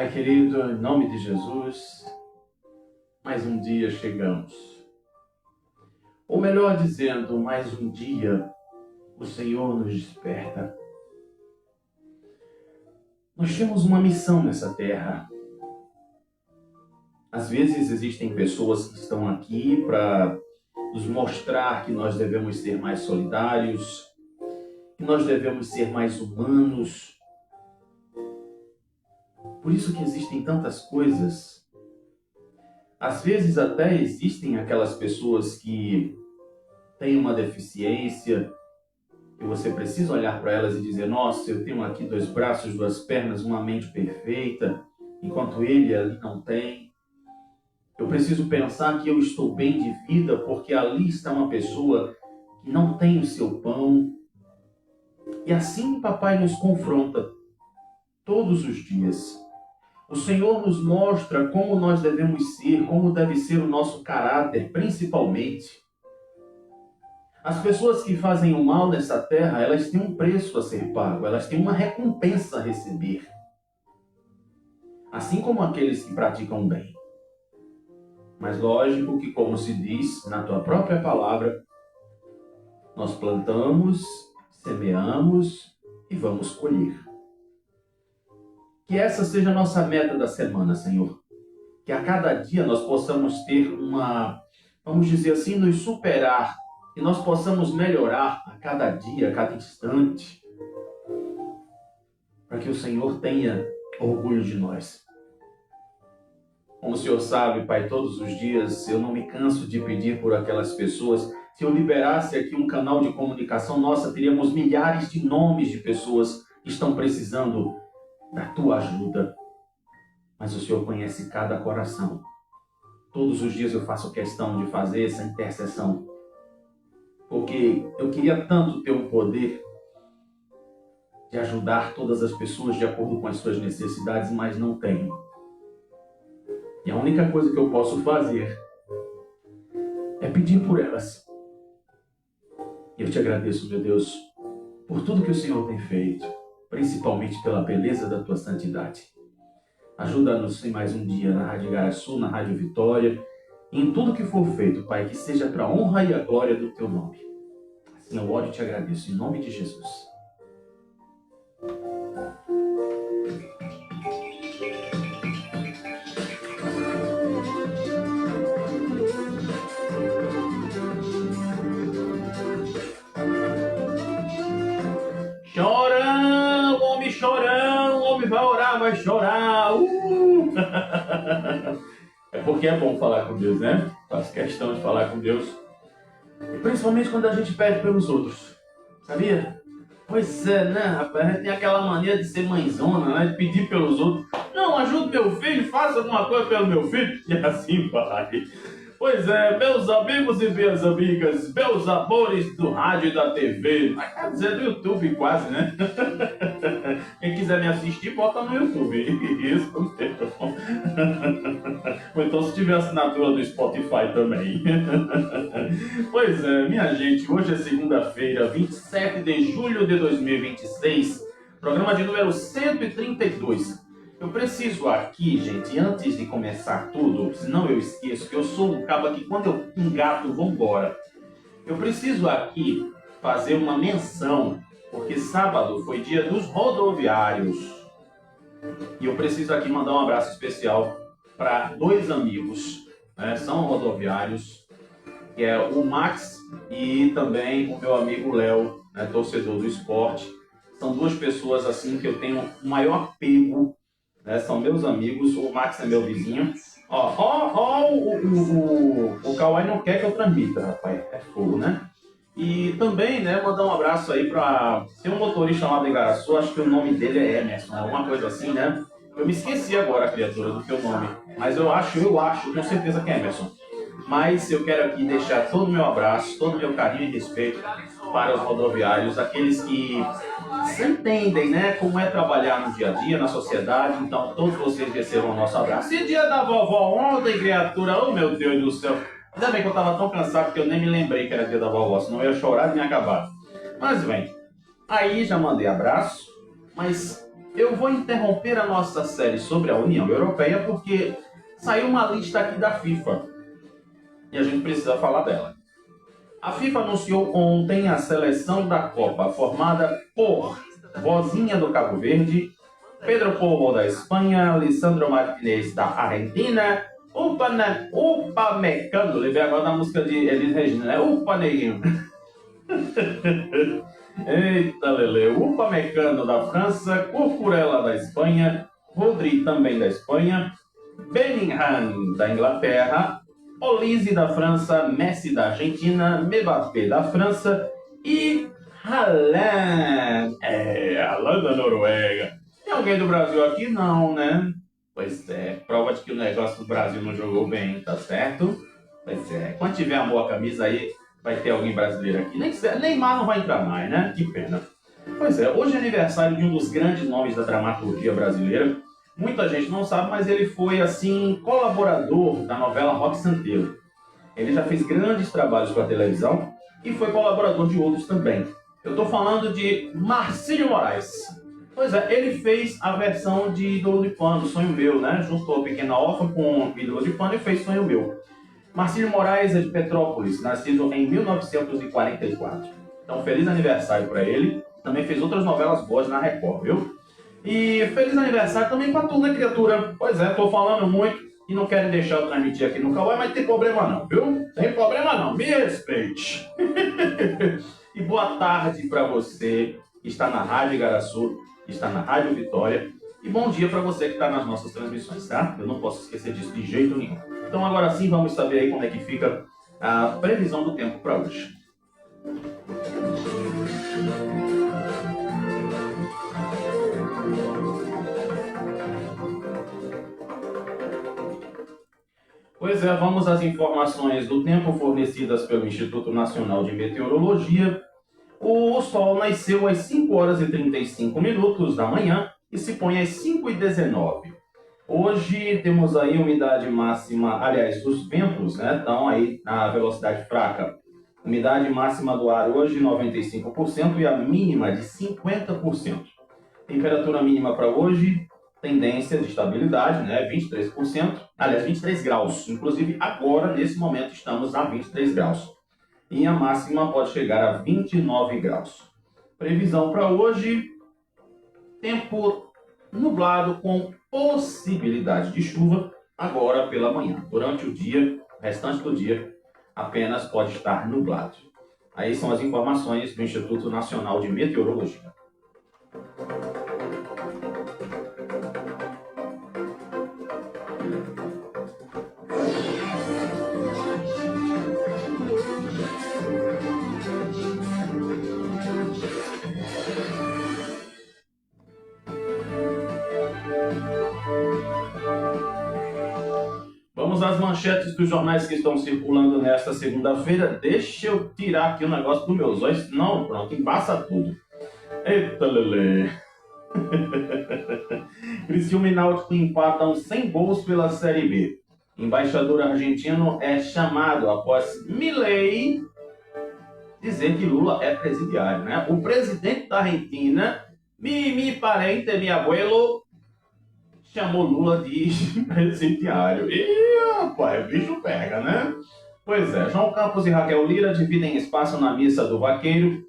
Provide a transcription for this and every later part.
Pai querido, em nome de Jesus, mais um dia chegamos. Ou melhor dizendo, mais um dia o Senhor nos desperta. Nós temos uma missão nessa terra. Às vezes existem pessoas que estão aqui para nos mostrar que nós devemos ser mais solidários, que nós devemos ser mais humanos. Por isso que existem tantas coisas. Às vezes até existem aquelas pessoas que têm uma deficiência e você precisa olhar para elas e dizer: nossa, eu tenho aqui 2 braços, 2 pernas, uma mente perfeita, enquanto ele ali não tem. Eu preciso pensar que eu estou bem de vida porque ali está uma pessoa que não tem o seu pão. E assim papai nos confronta todos os dias. O Senhor nos mostra como nós devemos ser, como deve ser o nosso caráter, principalmente. As pessoas que fazem o mal nessa terra, elas têm um preço a ser pago, elas têm uma recompensa a receber. Assim como aqueles que praticam o bem. Mas lógico que, como se diz na tua própria palavra, nós plantamos, semeamos e vamos colher. Que essa seja a nossa meta da semana, Senhor. Que a cada dia nós possamos ter vamos dizer assim, nos superar. Que nós possamos melhorar a cada dia, a cada instante. Para que o Senhor tenha orgulho de nós. Como o Senhor sabe, Pai, todos os dias eu não me canso de pedir por aquelas pessoas. Se eu liberasse aqui um canal de comunicação, nossa, teríamos milhares de nomes de pessoas que estão precisando da tua ajuda. Mas o Senhor conhece cada coração. Todos os dias eu faço questão de fazer essa intercessão. Porque eu queria tanto ter o poder de ajudar todas as pessoas de acordo com as suas necessidades, mas não tenho. E a única coisa que eu posso fazer é pedir por elas. E eu te agradeço, meu Deus, por tudo que o Senhor tem feito. Principalmente pela beleza da tua santidade. Ajuda-nos em mais um dia na Rádio Igaraçu, na Rádio Vitória, e em tudo que for feito, Pai, que seja para a honra e a glória do teu nome. Assim eu oro e te agradeço, em nome de Jesus. Chorão, o homem vai orar, vai chorar. É porque é bom falar com Deus, né? Faço questão de falar com Deus. E principalmente quando a gente pede pelos outros. Sabia? Pois é, né, rapaz? A gente tem aquela mania de ser mãezona, né? De pedir pelos outros. Não, ajude meu filho, faça alguma coisa pelo meu filho. E assim vai. Pois é, meus amigos e minhas amigas, meus amores do rádio e da TV, quer dizer do YouTube quase, né? Quem quiser me assistir, bota no YouTube. Isso mesmo. Ou então se tiver assinatura do Spotify também. Pois é, minha gente, hoje é segunda-feira, 27 de julho de 2026, programa de número 132. Eu preciso aqui, gente, antes de começar tudo, senão eu esqueço, que eu sou um cabo que quando eu engato, vambora. Eu preciso aqui fazer uma menção, porque sábado foi dia dos rodoviários. E eu preciso aqui mandar um abraço especial para 2 amigos, né? São rodoviários, que é o Max e também o meu amigo Léo, né? Torcedor do esporte. São 2 pessoas assim que eu tenho o maior apego. São meus amigos, o Max é meu vizinho. O Kawai não quer que eu transmita, rapaz. É fogo, né? E também, né, mandar um abraço aí para... Tem um motorista lá do Igaraçu, acho que o nome dele é Emerson, alguma coisa assim, né? Eu me esqueci agora, criatura, do teu nome. Mas eu acho, com certeza que é Emerson. Mas eu quero aqui deixar todo o meu abraço, todo o meu carinho e respeito para os rodoviários, aqueles que se entendem, né, como é trabalhar no dia a dia, na sociedade. Então, todos vocês receberam o nosso abraço. E dia da vovó ontem, criatura, oh meu Deus do céu. Ainda bem que eu estava tão cansado que eu nem me lembrei que era dia da vovó, senão eu ia chorar e me acabar. Mas bem, aí já mandei abraço, mas eu vou interromper a nossa série sobre a União Europeia porque saiu uma lista aqui da FIFA e a gente precisa falar dela. A FIFA anunciou ontem a seleção da Copa, formada por Vozinha do Cabo Verde, Pedro Porro da Espanha, Lisandro Martinez da Argentina, Upamecano, lembrei agora da música de Elis Regina, né? Upa Neguinho. Eita, Lele. Upamecano da França, Cucurella da Espanha, Rodri também da Espanha, Bellingham da Inglaterra, Olise da França, Messi da Argentina, Mbappé da França e Haaland. Haaland da Noruega. Tem alguém do Brasil aqui? Não, né? Pois é, prova de que o negócio do Brasil não jogou bem, tá certo? Pois é, quando tiver uma boa camisa aí, vai ter alguém brasileiro aqui. Neymar não vai entrar mais, né? Que pena. Pois é, hoje é aniversário de um dos grandes nomes da dramaturgia brasileira. Muita gente não sabe, mas ele foi, assim, colaborador da novela Roque Santeiro. Ele já fez grandes trabalhos para a televisão e foi colaborador de outros também. Eu estou falando de Marcílio Moraes. Pois é, ele fez a versão de Ídolo de Pano, Sonho Meu, né? Juntou Pequena Órfã com Ídolo de Pano e fez Sonho Meu. Marcílio Moraes é de Petrópolis, nascido em 1944. Então, feliz aniversário para ele. Também fez outras novelas boas na Record, viu? E feliz aniversário também para tu, né, criatura? Pois é, tô falando muito e não querem deixar eu transmitir aqui no Kawaii, mas tem problema não, viu? Tem problema não, me respeite. E boa tarde para você que está na Rádio Igaraçu, que está na Rádio Vitória. E bom dia para você que está nas nossas transmissões, tá? Eu não posso esquecer disso de jeito nenhum. Então agora sim vamos saber aí como é que fica a previsão do tempo para hoje. Pois é, vamos às informações do tempo fornecidas pelo Instituto Nacional de Meteorologia. O Sol nasceu às 5 horas e 35 minutos da manhã e se põe às 5h19. Hoje temos aí umidade máxima, aliás, os ventos, né, estão aí na velocidade fraca. Umidade máxima do ar hoje 95% e a mínima de 50%. Temperatura mínima para hoje, tendência de estabilidade, né, 23%, aliás, 23 graus. Inclusive agora, nesse momento, estamos a 23 graus. E a máxima pode chegar a 29 graus. Previsão para hoje, tempo nublado com possibilidade de chuva agora pela manhã. Durante o dia, o restante do dia, apenas pode estar nublado. Aí são as informações do Instituto Nacional de Meteorologia. Vamos às manchetes dos jornais que estão circulando nesta segunda-feira. Deixa eu tirar aqui o negócio dos meus olhos, senão pronto, embaça tudo. Eita, Lelê. Criciúma e Náutico empatam sem gols pela Série B. Embaixador argentino é chamado após Milei dizer que Lula é presidiário, né? O presidente da Argentina, mi parente, mi abuelo, chamou Lula de presidiário. E, rapaz, o bicho pega, né? Pois é, João Campos e Raquel Lira dividem espaço na missa do Vaqueiro.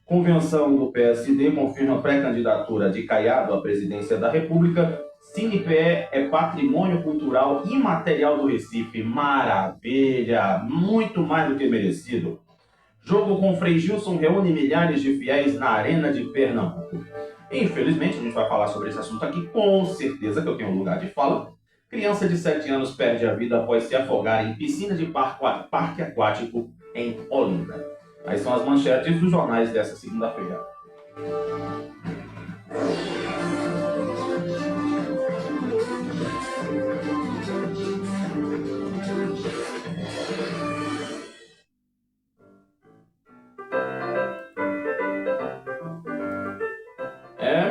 Convenção do PSD confirma pré-candidatura de Caiado à presidência da República. CinePE é patrimônio cultural imaterial do Recife. Maravilha! Muito mais do que merecido. Jogo com Frei Gilson reúne milhares de fiéis na Arena de Pernambuco. Infelizmente, a gente vai falar sobre esse assunto aqui, com certeza que eu tenho um lugar de fala. Criança de 7 anos perde a vida após se afogar em piscina de parque aquático em Olinda. Aí são as manchetes dos jornais dessa segunda-feira.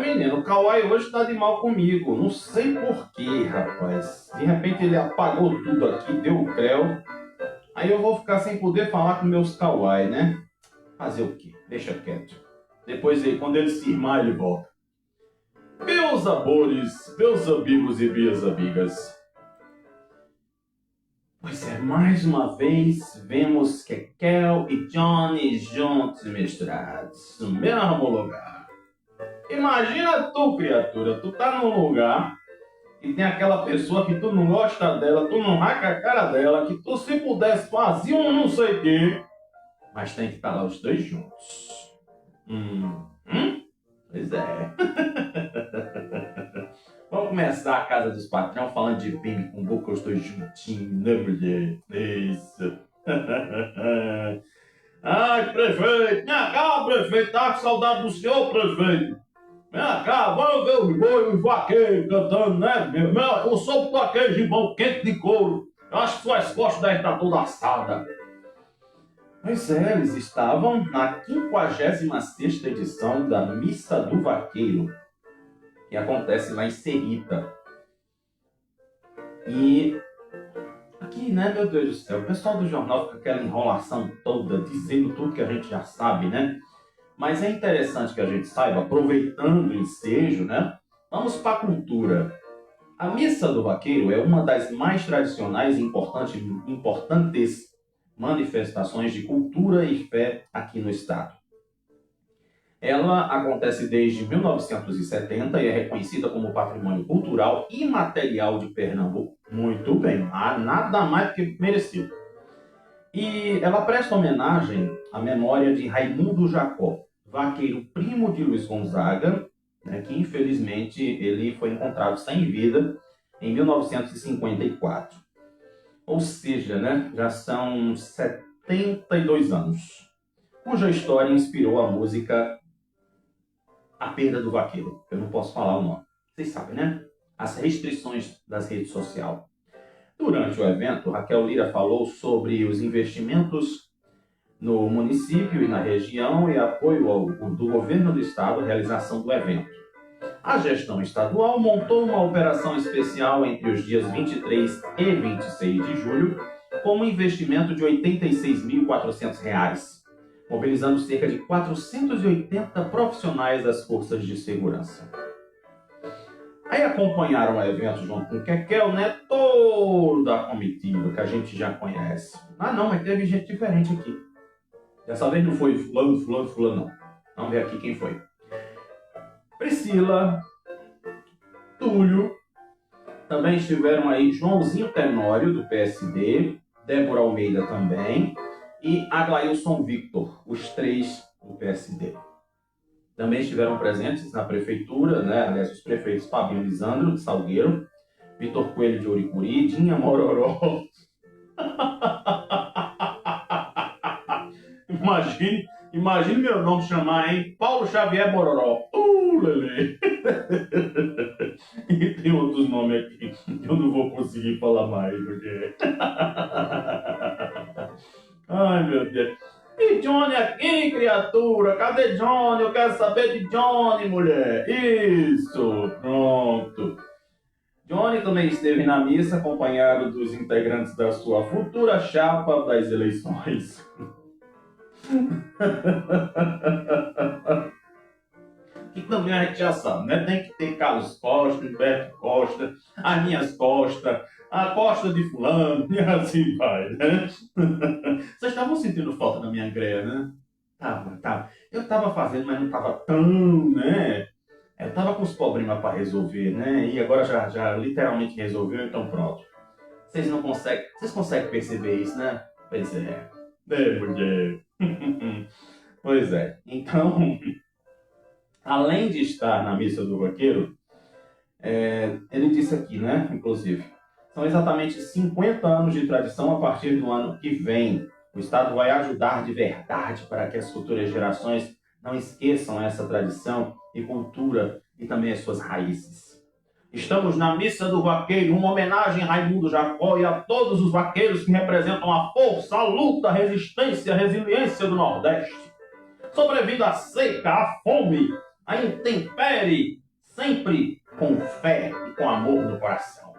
Menino, o Kawaii hoje tá de mal comigo. Não sei porquê, rapaz. De repente ele apagou tudo aqui, deu o creu. Aí eu vou ficar sem poder falar com meus Kawaii, né? Fazer o quê? Deixa quieto. Depois, quando ele se irmar, ele volta. Meus amores, meus amigos e minhas amigas. Pois é, mais uma vez vemos Kekel e Johnny juntos e misturados no mesmo lugar. Imagina tu, criatura, tu tá num lugar e tem aquela pessoa que tu não gosta dela, tu não raca a cara dela, que tu se pudesse fazer um não sei o quê, mas tem que estar lá os dois juntos. Pois é. Vamos começar a Casa dos Patrão falando de bimbi com boca, os dois juntinhos, né, mulher? Isso. Ai, prefeito, minha cá, prefeito, tá com saudade do senhor, prefeito. Minha cá, vamos ver os boi, os vaqueiros cantando, né? Eu sou vaqueiro de mão quente de couro. Eu acho que suas costas devem estar toda assada. Pois é, eles estavam na 56ª edição da Missa do Vaqueiro, que acontece lá em Serrita. E aqui, né, meu Deus do céu, o pessoal do jornal fica aquela enrolação toda, dizendo tudo que a gente já sabe, né? Mas é interessante que a gente saiba, aproveitando o ensejo, né? Vamos para a cultura. A Missa do Vaqueiro é uma das mais tradicionais e importantes manifestações de cultura e fé aqui no estado. Ela acontece desde 1970 e é reconhecida como patrimônio cultural imaterial de Pernambuco. Muito bem, nada mais do que merecido. E ela presta homenagem à memória de Raimundo Jacó, vaqueiro primo de Luiz Gonzaga, né, que infelizmente ele foi encontrado sem vida em 1954. Ou seja, né, já são 72 anos, cuja história inspirou a música A Perda do Vaqueiro. Eu não posso falar o nome. Vocês sabem, né? As restrições das redes sociais. Durante o evento, Raquel Lira falou sobre os investimentos no município e na região e apoio do governo do estado à realização do evento. A gestão estadual montou uma operação especial entre os dias 23 e 26 de julho com um investimento de R$ 86.400, mobilizando cerca de 480 profissionais das forças de segurança. Aí acompanharam o evento junto com o Kekel, né? Toda a comitiva que a gente já conhece. Ah não, mas teve gente diferente aqui. Dessa vez não foi fulano, não. Vamos ver aqui quem foi. Priscila, Túlio, também estiveram aí Joãozinho Tenório, do PSD, Débora Almeida também, e Aglailson Victor, os três do PSD. Também estiveram presentes na prefeitura, né? Aliás, os prefeitos Fabinho Lisandro, de Salgueiro, Vitor Coelho de Oricuri, Dinha Mororó. Imagine meu nome chamar, hein? Paulo Xavier Mororó. Lelê. E tem outros nomes aqui que eu não vou conseguir falar mais, porque... Ai, meu Deus. E Johnny aqui, criatura? Cadê Johnny? Eu quero saber de Johnny, mulher. Isso, pronto. Johnny também esteve na missa, acompanhado dos integrantes da sua futura chapa das eleições. Que também a gente já sabe, né? Tem que ter Carlos Costa, Humberto Costa, as minhas costas, a costa de fulano, e assim vai, né? Vocês estavam sentindo falta da minha greia, né? Tava. Eu tava fazendo, mas não tava tão, né? Eu tava com os problemas para resolver, né? E agora já literalmente resolveu, então pronto. Vocês conseguem perceber isso, né? Pois é. Mulher. Pois é. Então, além de estar na missa do vaqueiro, ele disse aqui, né? Inclusive, são exatamente 50 anos de tradição a partir do ano que vem. O Estado vai ajudar de verdade para que as futuras gerações não esqueçam essa tradição e cultura e também as suas raízes. Estamos na Missa do Vaqueiro, uma homenagem a Raimundo Jacó e a todos os vaqueiros que representam a força, a luta, a resistência, a resiliência do Nordeste. Sobrevindo à seca, à fome, à intempérie, sempre com fé e com amor no coração.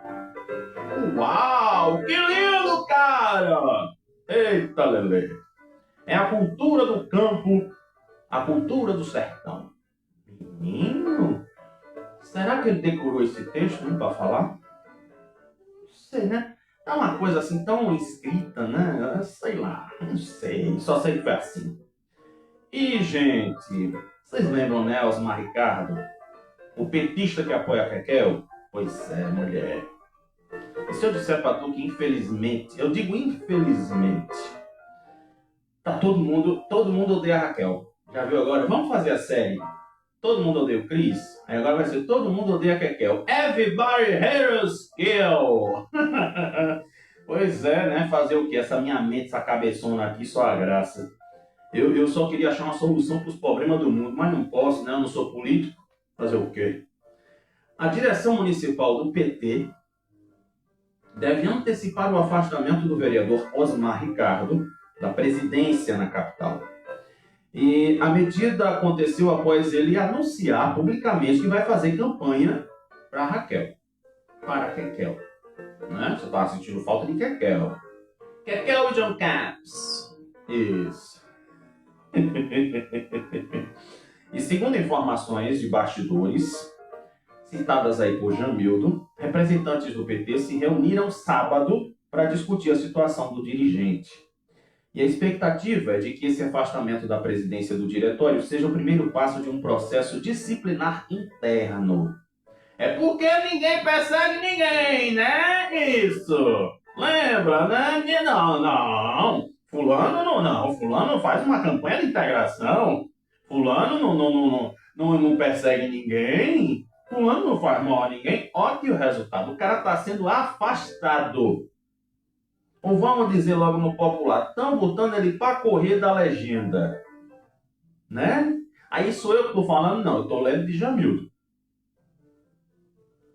Uau, que lindo, cara! Eita, lelê! É a cultura do campo, a cultura do sertão. Menino, Será que ele decorou esse texto, né, para falar? Não sei, né? É uma coisa assim tão escrita, né? Sei lá, não sei. Só sei que foi assim. E, gente, vocês lembram, né, Osmar Ricardo? O petista que apoia a Kekel? Pois é, mulher. E se eu disser pra tu que infelizmente, eu digo infelizmente, tá todo mundo odeia a Raquel. Já viu agora? Vamos fazer a série Todo Mundo Odeia o Chris? Aí agora vai ser Todo Mundo Odeia a Kekel. Everybody hates Kel. Pois é, né? Fazer o quê? Essa minha mente, essa cabeçona aqui, só a graça. Eu só queria achar uma solução para os problemas do mundo, mas não posso, né? Eu não sou político. Fazer o quê? A direção municipal do PT deve antecipar o afastamento do vereador Osmar Ricardo da presidência na capital. E a medida aconteceu após ele anunciar publicamente que vai fazer campanha para Raquel. Para Kekel. Né? Você está sentindo falta de Kekel. Kekel e John Caps. Isso. E segundo informações de bastidores, citadas aí por Jamildo, representantes do PT se reuniram sábado para discutir a situação do dirigente. E a expectativa é de que esse afastamento da presidência do diretório seja o primeiro passo de um processo disciplinar interno. É porque ninguém persegue ninguém, né? Isso! Lembra, né? Não. Fulano não. Fulano faz uma campanha de integração. Fulano não persegue ninguém. Fulano não faz mal a ninguém. Olha que o resultado. O cara está sendo afastado. Ou vamos dizer logo no popular, estão botando ele para correr da legenda. Né? Aí sou eu que estou falando? Não, eu estou lendo de Jamildo.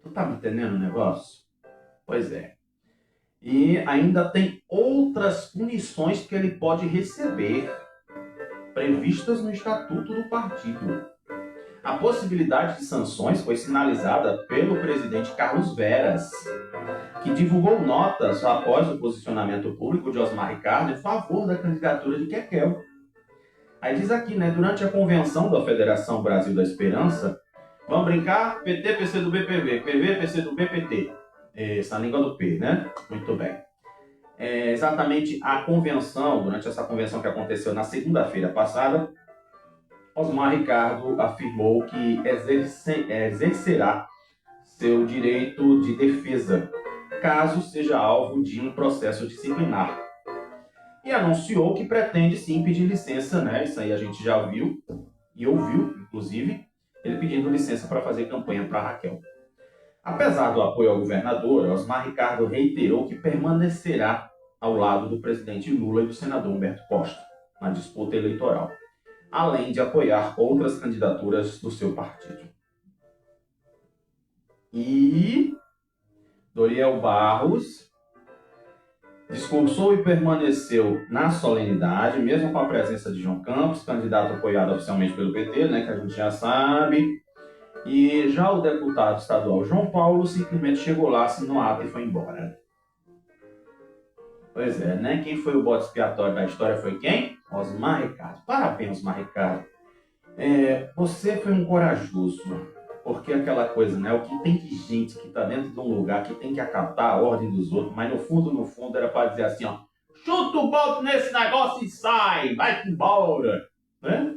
Tu tá me entendendo o negócio? Pois é. E ainda tem outras punições que ele pode receber, previstas no Estatuto do Partido. A possibilidade de sanções foi sinalizada pelo presidente Carlos Veras, que divulgou notas após o posicionamento público de Osmar Ricardo em favor da candidatura de Kekel. Aí diz aqui, né, durante a convenção da Federação Brasil da Esperança, vamos brincar? PT, PC do BPV, PV, PC do BPT. Essa língua do P, né? Muito bem. Exatamente a convenção, durante essa convenção que aconteceu na segunda-feira passada, Osmar Ricardo afirmou que exercerá seu direito de defesa, caso seja alvo de um processo disciplinar. E anunciou que pretende sim pedir licença, né? Isso aí a gente já viu e ouviu, inclusive, ele pedindo licença para fazer campanha para Raquel. Apesar do apoio ao governador, Osmar Ricardo reiterou que permanecerá ao lado do presidente Lula e do senador Humberto Costa na disputa eleitoral, além de apoiar outras candidaturas do seu partido. E Doriel Barros discursou e permaneceu na solenidade, mesmo com a presença de João Campos, candidato apoiado oficialmente pelo PT, né, que a gente já sabe. E já o deputado estadual João Paulo simplesmente chegou lá, assinou a ata e foi embora. Pois é, né? Quem foi o bode expiatório da história foi quem? Osmar Ricardo. Parabéns, Osmar Ricardo. Você foi um corajoso, porque aquela coisa, né? O que tem de gente que está dentro de um lugar que tem que acatar a ordem dos outros, mas no fundo era para dizer assim, ó, chuta o bote nesse negócio e sai, vai embora, né?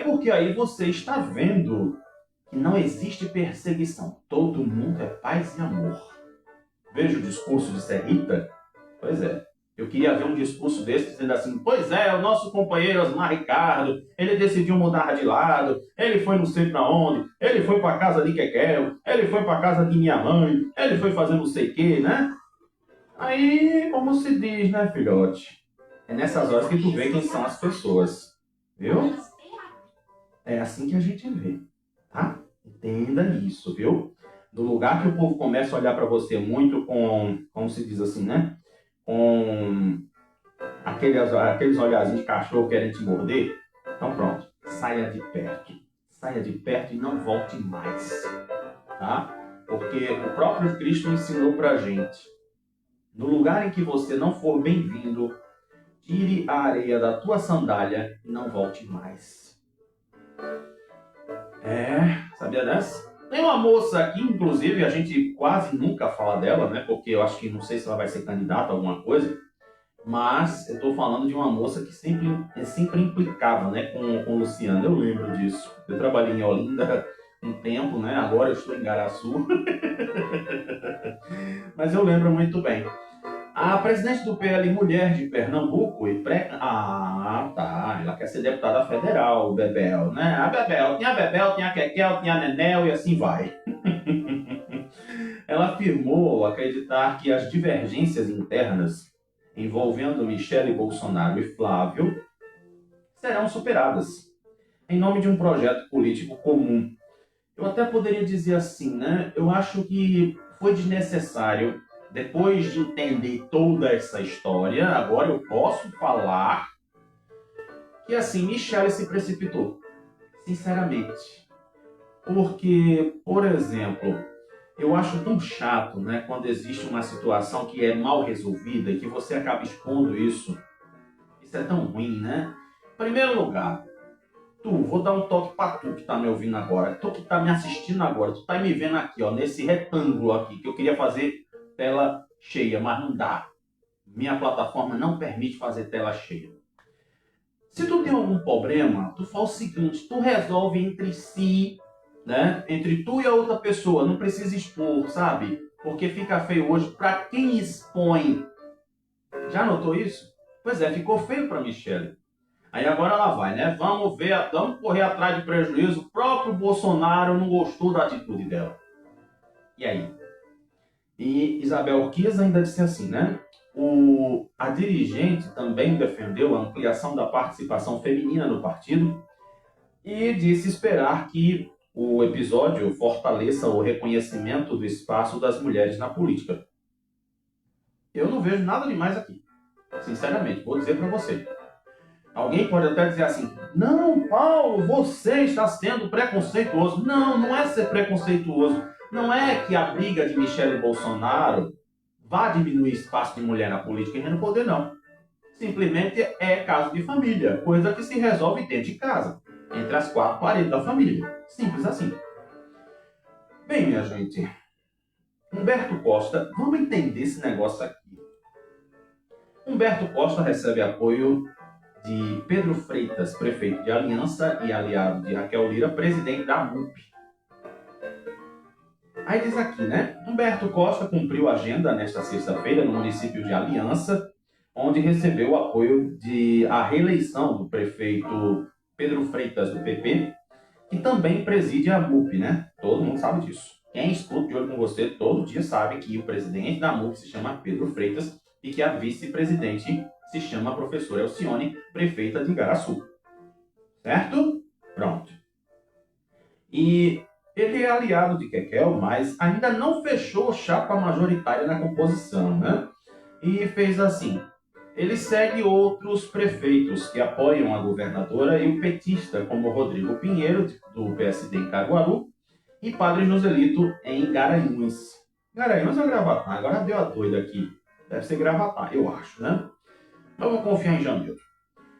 Porque aí você está vendo que não existe perseguição. Todo mundo é paz e amor. Veja o discurso de Serrita. Pois é. Eu queria ver um discurso desse dizendo assim, pois é, o nosso companheiro Osmar Ricardo, ele decidiu mudar de lado, ele foi não sei pra onde, ele foi pra casa de Kekel, ele foi pra casa de minha mãe, ele foi fazer não sei o que, né? Aí, como se diz, né, filhote? É nessas horas que tu vê quem são as pessoas. Viu? É assim que a gente vê, tá? Entenda isso, viu? Do lugar que o povo começa a olhar para você muito com, como se diz assim, né? Com aqueles olhazinhos de cachorro querendo te morder. Então pronto, saia de perto. Saia de perto e não volte mais, tá? Porque o próprio Cristo ensinou pra gente. No lugar em que você não for bem-vindo, tire a areia da tua sandália e não volte mais. Sabia dessa? Tem uma moça aqui, inclusive, a gente quase nunca fala dela, né? Porque eu acho que não sei se ela vai ser candidata a alguma coisa, mas eu estou falando de uma moça que sempre implicava, né, com o Luciano. Eu lembro disso. Eu trabalhei em Olinda um tempo, né? Agora eu estou em Garaçu. Mas eu lembro muito bem. A presidente do PL Mulher de Pernambuco e Ah, tá. Ela quer ser deputada federal, Bebel, né? A Bebel, tinha a Kekel, tinha a Nenel e assim vai. Ela afirmou acreditar que as divergências internas envolvendo Michele Bolsonaro e Flávio serão superadas em nome de um projeto político comum. Eu até poderia dizer assim, né? Eu acho que foi desnecessário, depois de entender toda essa história, agora eu posso falar que, assim, Michele se precipitou, sinceramente. Porque, por exemplo, eu acho tão chato, né, quando existe uma situação que é mal resolvida e que você acaba expondo isso. Isso é tão ruim, né? Em primeiro lugar, vou dar um toque pra tu que tá me ouvindo agora, tu que tá me assistindo agora, tu tá me vendo aqui, ó, nesse retângulo aqui, que eu queria fazer tela cheia, mas não dá. Minha plataforma não permite fazer tela cheia. Se tu tem algum problema, tu faz o seguinte, tu resolve entre si, né? Entre tu e a outra pessoa, não precisa expor, sabe? Porque fica feio hoje pra quem expõe. Já notou isso? Pois é, ficou feio pra Michele. Aí agora ela vai, né? Vamos correr atrás de prejuízo. O próprio Bolsonaro não gostou da atitude dela. E aí? E Isabel Kiss ainda disse assim, né? A dirigente também defendeu a ampliação da participação feminina no partido e disse esperar que o episódio fortaleça o reconhecimento do espaço das mulheres na política. Eu não vejo nada demais aqui. Sinceramente, vou dizer para você. Alguém pode até dizer assim, não, Paulo, você está sendo preconceituoso. Não, não é ser preconceituoso. Não é que a briga de Michele Bolsonaro vá diminuir espaço de mulher na política e no poder, não. Simplesmente é caso de família, coisa que se resolve dentro de casa, entre as quatro paredes da família. Simples assim. Bem, minha gente, Humberto Costa, vamos entender esse negócio aqui. Humberto Costa recebe apoio de Pedro Freitas, prefeito de Aliança e aliado de Raquel Lira, presidente da MUP. Aí diz aqui, né? Humberto Costa cumpriu a agenda nesta sexta-feira no município de Aliança, onde recebeu o apoio de a reeleição do prefeito Pedro Freitas, do PP, que também preside a MUP, né? Todo mundo sabe disso. Quem escuta de olho com você todo dia sabe que o presidente da MUP se chama Pedro Freitas e que a vice-presidente se chama professora Elcione, prefeita de Igaraçu. Certo? Pronto. E ele é aliado de Kekel, mas ainda não fechou chapa majoritária na composição, né? E fez assim. Ele segue outros prefeitos que apoiam a governadora e o petista, como Rodrigo Pinheiro, do PSD em Caruaru, e Padre Joselito em Garanhuns. Garanhuns ou Gravatá? Agora deu a doida aqui. Deve ser Gravatá, eu acho, né? Vamos confiar em janeiro.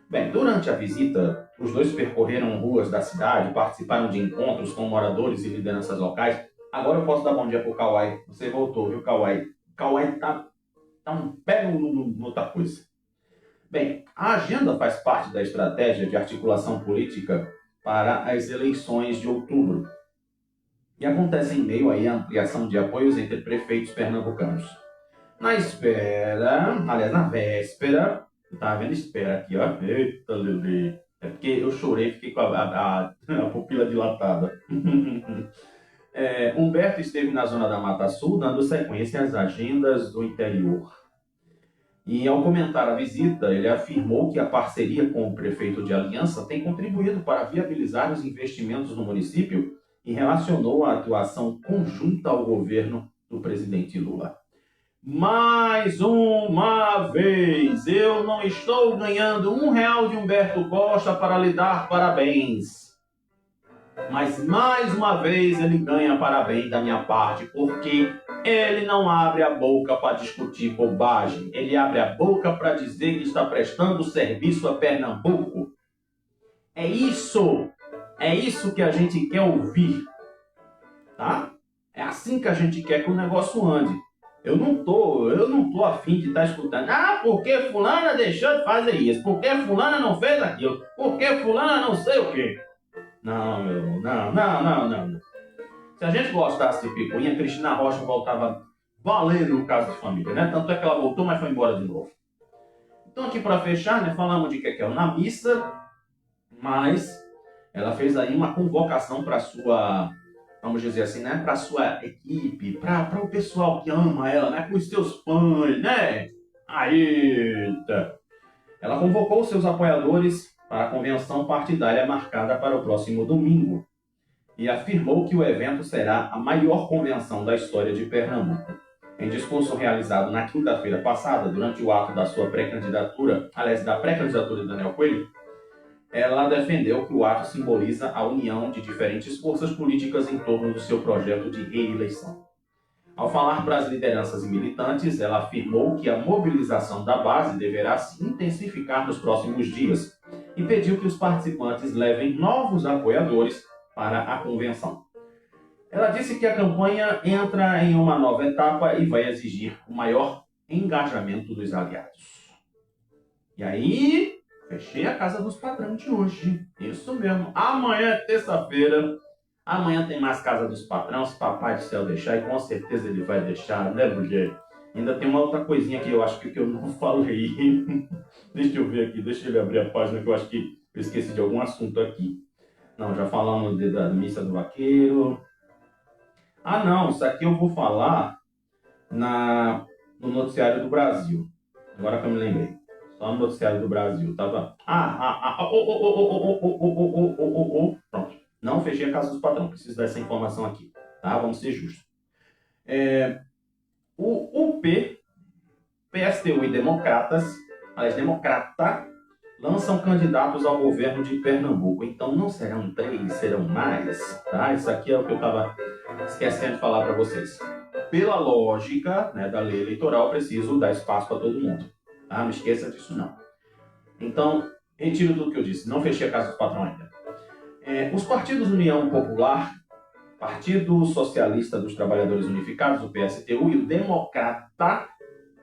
Bem, durante a visita, os dois percorreram ruas da cidade, participaram de encontros com moradores e lideranças locais. Agora eu posso dar bom dia pro Kawai. Você voltou, viu, Kawai? Kawai tá um pé no outra coisa. Bem, a agenda faz parte da estratégia de articulação política para as eleições de outubro. E acontece em meio aí à ampliação de apoios entre prefeitos pernambucanos. Na espera, aliás, na véspera, tá vendo espera aqui, ó. Eita, Lili. É porque eu chorei, fiquei com a pupila dilatada. Humberto esteve na zona da Mata Sul, dando sequência às agendas do interior. E ao comentar a visita, ele afirmou que a parceria com o prefeito de Aliança tem contribuído para viabilizar os investimentos no município e relacionou a atuação conjunta ao governo do presidente Lula. Mais uma vez, eu não estou ganhando R$1 de Humberto Costa para lhe dar parabéns. Mas mais uma vez ele ganha parabéns da minha parte, porque ele não abre a boca para discutir bobagem. Ele abre a boca para dizer que está prestando serviço a Pernambuco. É isso É isso que a gente quer ouvir, tá? É assim que a gente quer que o negócio ande. Eu não tô afim de estar escutando. Ah, porque fulana deixou de fazer isso? Porque fulana não fez aquilo? Porque fulana não sei o quê? Não, meu irmão, não. Se a gente gostasse de picuinha, Cristina Rocha voltava valendo o caso de família, né? Tanto é que ela voltou, mas foi embora de novo. Então aqui para fechar, né, falamos de Kekel na missa, mas ela fez aí uma convocação para sua, vamos dizer assim, né, para sua equipe, para o pessoal que ama ela, né, com os seus fãs, né? Aí, ela convocou seus apoiadores para a convenção partidária marcada para o próximo domingo e afirmou que o evento será a maior convenção da história de Pernambuco. Em discurso realizado na quinta-feira passada, durante o ato da sua pré-candidatura, aliás, da pré-candidatura de Daniel Coelho, ela defendeu que o ato simboliza a união de diferentes forças políticas em torno do seu projeto de reeleição. Ao falar para as lideranças e militantes, ela afirmou que a mobilização da base deverá se intensificar nos próximos dias e pediu que os participantes levem novos apoiadores para a convenção. Ela disse que a campanha entra em uma nova etapa e vai exigir o maior engajamento dos aliados. E aí, fechei a casa dos patrões de hoje. Isso mesmo. Amanhã é terça-feira. Amanhã tem mais Casa dos Patrões, se Papai do Céu deixar, e com certeza ele vai deixar, né, mulher? Ainda tem uma outra coisinha que eu acho que eu não falei. Deixa eu ver aqui, deixa eu abrir a página que eu acho que eu esqueci de algum assunto aqui. Não, já falamos da missa do vaqueiro. Ah, não, isso aqui eu vou falar no Noticiário do Brasil. Agora que eu me lembrei. Só no Noticiário do Brasil. Tava. Pronto. Não fechei a casa dos patrões. Preciso dessa informação aqui. Tá? Vamos ser justos. O UP, PSTU e Democrata, lançam candidatos ao governo de Pernambuco. Então não serão 3, serão mais. Tá? Isso aqui é o que eu estava esquecendo de falar para vocês. Pela lógica, né, da lei eleitoral, preciso dar espaço para todo mundo. Tá? Não esqueça disso, não. Então, retiro tudo que eu disse. Não fechei a casa dos patrões ainda. Os partidos União Popular, Partido Socialista dos Trabalhadores Unificados, o PSTU, e o Democrata,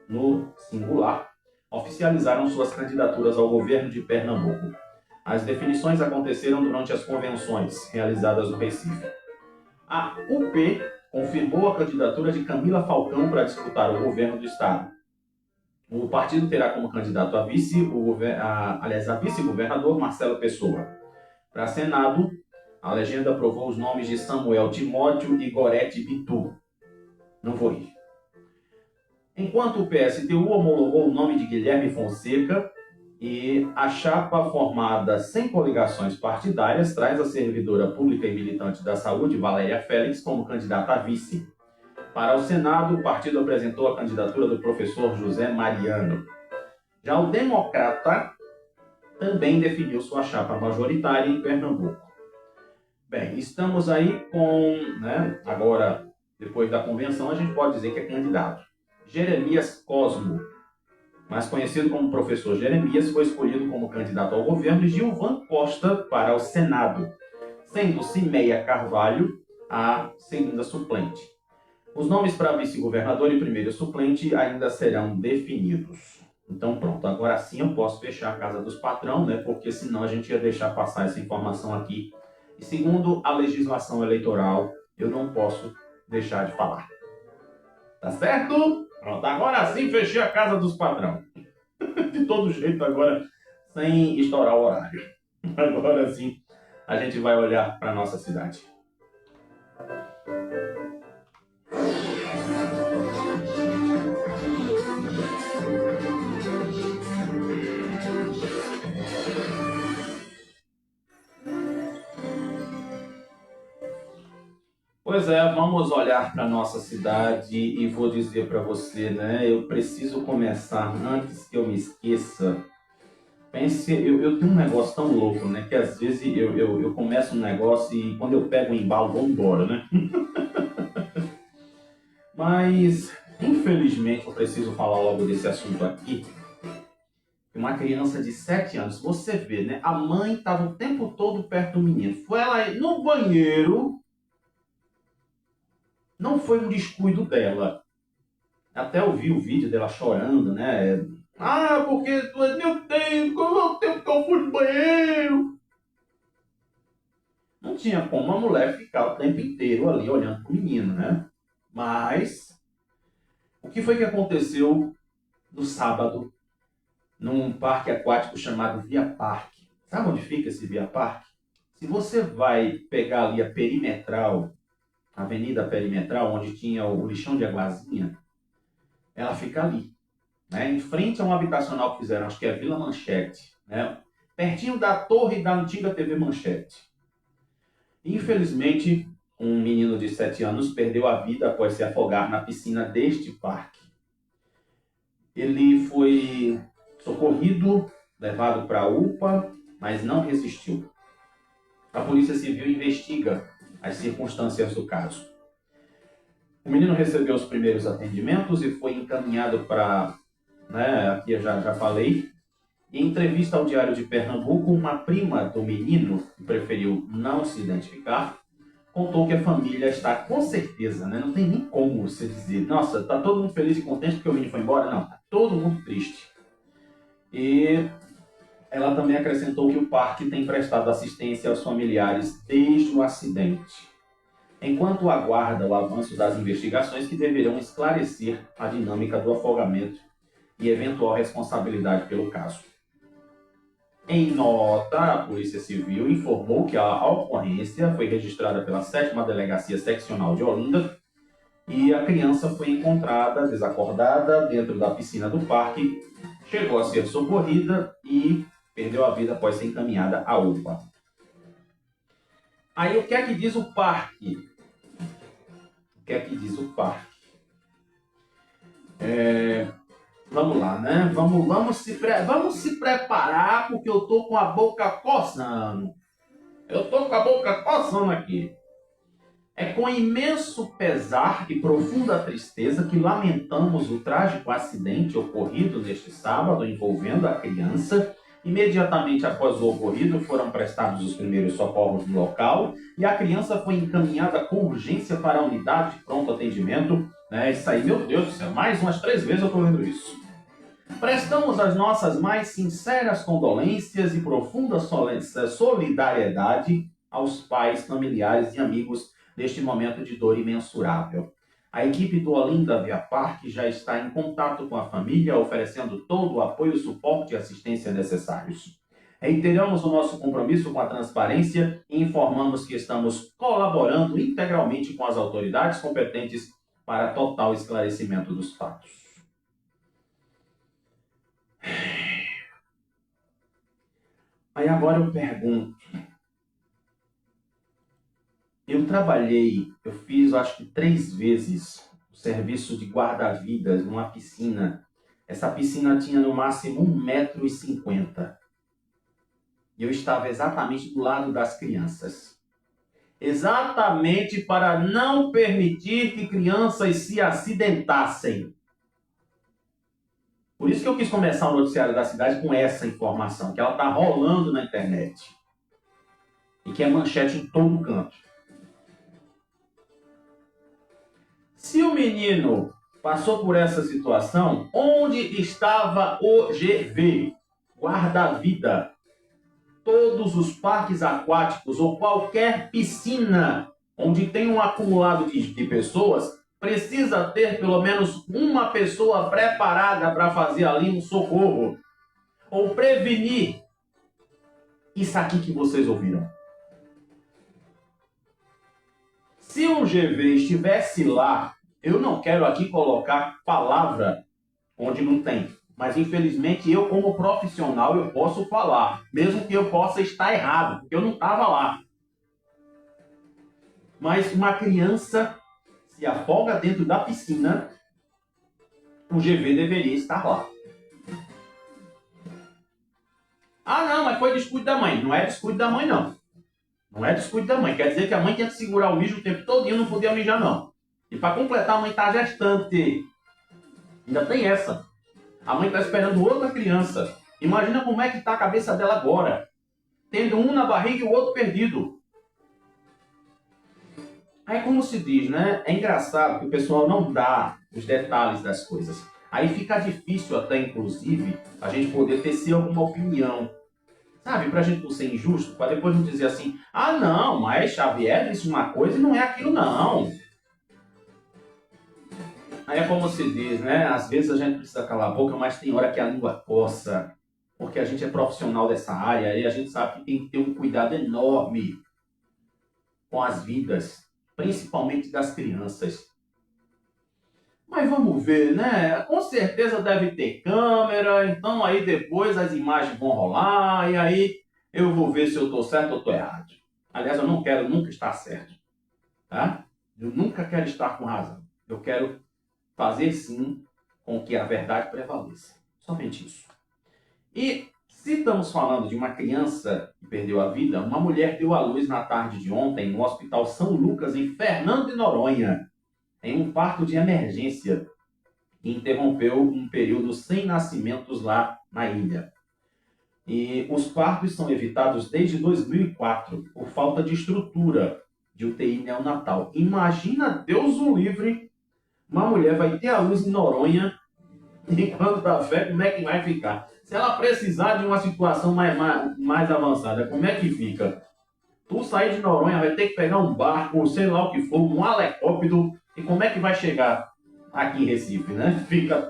no singular, oficializaram suas candidaturas ao governo de Pernambuco. As definições aconteceram durante as convenções realizadas no Recife. A UP confirmou a candidatura de Camila Falcão para disputar o governo do estado. O partido terá como candidato a vice-governador Marcelo Pessoa. Para Senado, a legenda aprovou os nomes de Samuel Timóteo e Gorete Bitu. Não vou ir. Enquanto o PSTU homologou o nome de Guilherme Fonseca e a chapa formada sem coligações partidárias traz a servidora pública e militante da saúde, Valéria Félix, como candidata a vice. Para o Senado, o partido apresentou a candidatura do professor José Mariano. Já o Democrata também definiu sua chapa majoritária em Pernambuco. Bem, estamos aí com, né, agora, depois da convenção, a gente pode dizer que é candidato. Jeremias Cosmo, mais conhecido como professor Jeremias, foi escolhido como candidato ao governo e Gilvan Costa para o Senado, sendo Cimeia Carvalho a segunda suplente. Os nomes para vice-governador e primeiro suplente ainda serão definidos. Então pronto, agora sim eu posso fechar a casa dos patrão, né? Porque senão a gente ia deixar passar essa informação aqui. E segundo a legislação eleitoral, eu não posso deixar de falar. Tá certo? Pronto, agora sim fechei a casa dos patrão. De todo jeito agora, sem estourar o horário. Agora sim a gente vai olhar para nossa cidade. Pois é, vamos olhar para nossa cidade e vou dizer para você, né? Eu preciso começar antes que eu me esqueça. Pense, eu tenho um negócio tão louco, né? Que às vezes eu começo um negócio e quando eu pego o embalo, vou embora, né? Mas, infelizmente, eu preciso falar logo desse assunto aqui. Uma criança de 7 anos, você vê, né? A mãe estava o tempo todo perto do menino. Foi ela no banheiro, não foi um descuido dela. Até eu vi o vídeo dela chorando, né? Ah, porque, meu Deus, como eu tenho que eu fui no banheiro? Não tinha como a mulher ficar o tempo inteiro ali olhando pro menino, né? Mas, o que foi que aconteceu no sábado, num parque aquático chamado Via Parque? Sabe onde fica esse Via Parque? Se você vai pegar ali a Perimetral, a Avenida Perimetral, onde tinha o lixão de Aguazinha, ela fica ali, né? Em frente a um habitacional que fizeram, acho que é Vila Manchete, né? Pertinho da torre da antiga TV Manchete. Infelizmente, um menino de 7 anos perdeu a vida após se afogar na piscina deste parque. Ele foi socorrido, levado para a UPA, mas não resistiu. A Polícia Civil investiga as circunstâncias do caso. O menino recebeu os primeiros atendimentos e foi encaminhado para, né, aqui eu já falei, em entrevista ao Diário de Pernambuco, uma prima do menino, que preferiu não se identificar, contou que a família está com certeza, né, não tem nem como você dizer, nossa, está todo mundo feliz e contente porque o menino foi embora, não, está todo mundo triste. E ela também acrescentou que o parque tem prestado assistência aos familiares desde o acidente, enquanto aguarda o avanço das investigações que deverão esclarecer a dinâmica do afogamento e eventual responsabilidade pelo caso. Em nota, a Polícia Civil informou que a ocorrência foi registrada pela 7ª Delegacia Seccional de Olinda e a criança foi encontrada desacordada dentro da piscina do parque, chegou a ser socorrida e perdeu a vida após ser encaminhada à UPA. Aí o que é que diz o parque? O que é que diz o parque? Vamos lá, né? Vamos se preparar porque eu tô com a boca coçando. Eu tô com a boca coçando aqui. É com imenso pesar e profunda tristeza que lamentamos o trágico acidente ocorrido neste sábado envolvendo a criança. Imediatamente após o ocorrido, foram prestados os primeiros socorros no local e a criança foi encaminhada com urgência para a unidade de pronto atendimento. Isso aí, meu Deus do céu, mais umas 3 vezes eu estou vendo isso. Prestamos as nossas mais sinceras condolências e profunda solidariedade aos pais, familiares e amigos neste momento de dor imensurável. A equipe do Olinda Via Parque já está em contato com a família, oferecendo todo o apoio, suporte e assistência necessários. Reiteramos o nosso compromisso com a transparência e informamos que estamos colaborando integralmente com as autoridades competentes para total esclarecimento dos fatos. Aí agora eu pergunto, eu fiz acho que 3 vezes o serviço de guarda-vidas numa piscina. Essa piscina tinha no máximo 1,50 m. E eu estava exatamente do lado das crianças. Exatamente para não permitir que crianças se acidentassem. Por isso que eu quis começar o noticiário da cidade com essa informação, que ela está rolando na internet. E que é manchete em todo canto. Se o menino passou por essa situação, onde estava o GV? Guarda-vida. Todos os parques aquáticos ou qualquer piscina onde tem um acumulado de pessoas, precisa ter pelo menos uma pessoa preparada para fazer ali um socorro. Ou prevenir isso aqui que vocês ouviram. Se o GV estivesse lá, eu não quero aqui colocar palavra onde não tem. Mas, infelizmente, eu, como profissional, eu posso falar. Mesmo que eu possa estar errado, porque eu não estava lá. Mas uma criança se afoga dentro da piscina, o GV deveria estar lá. Ah, não, mas foi descuido da mãe. Não é descuido da mãe, não. Não é descuido da mãe. Quer dizer que a mãe tinha que segurar o mijo o tempo todo e não podia mijar, não. E para completar, a mãe está gestante. Ainda tem essa. A mãe está esperando outra criança. Imagina como é que está a cabeça dela agora, tendo um na barriga e o outro perdido. Aí, como se diz, né? É engraçado que o pessoal não dá os detalhes das coisas. Aí fica difícil até, inclusive, a gente poder tecer alguma opinião. Sabe? Pra gente não ser injusto, para depois não dizer assim, ah não, mas Xavier disse uma coisa e não é aquilo não. Aí é como se diz, né? Às vezes a gente precisa calar a boca, mas tem hora que a língua coça. Porque a gente é profissional dessa área e a gente sabe que tem que ter um cuidado enorme com as vidas, principalmente das crianças. Mas vamos ver, né? Com certeza deve ter câmera, então aí depois as imagens vão rolar e aí eu vou ver se eu estou certo ou estou errado. Aliás, eu não quero nunca estar certo, tá? Eu nunca quero estar com razão. Eu quero fazer sim com que a verdade prevaleça. Somente isso. E se estamos falando de uma criança que perdeu a vida, uma mulher deu à luz na tarde de ontem no Hospital São Lucas, em Fernando de Noronha, em um parto de emergência que interrompeu um período sem nascimentos lá na ilha. E os partos são evitados desde 2004 por falta de estrutura de UTI neonatal. Imagina, Deus o livre, uma mulher vai ter a luz em Noronha e quando dá fé, como é que vai ficar? Se ela precisar de uma situação mais avançada, como é que fica? Tu sair de Noronha, vai ter que pegar um barco, sei lá o que for, um helicóptero, e como é que vai chegar aqui em Recife, né? Fica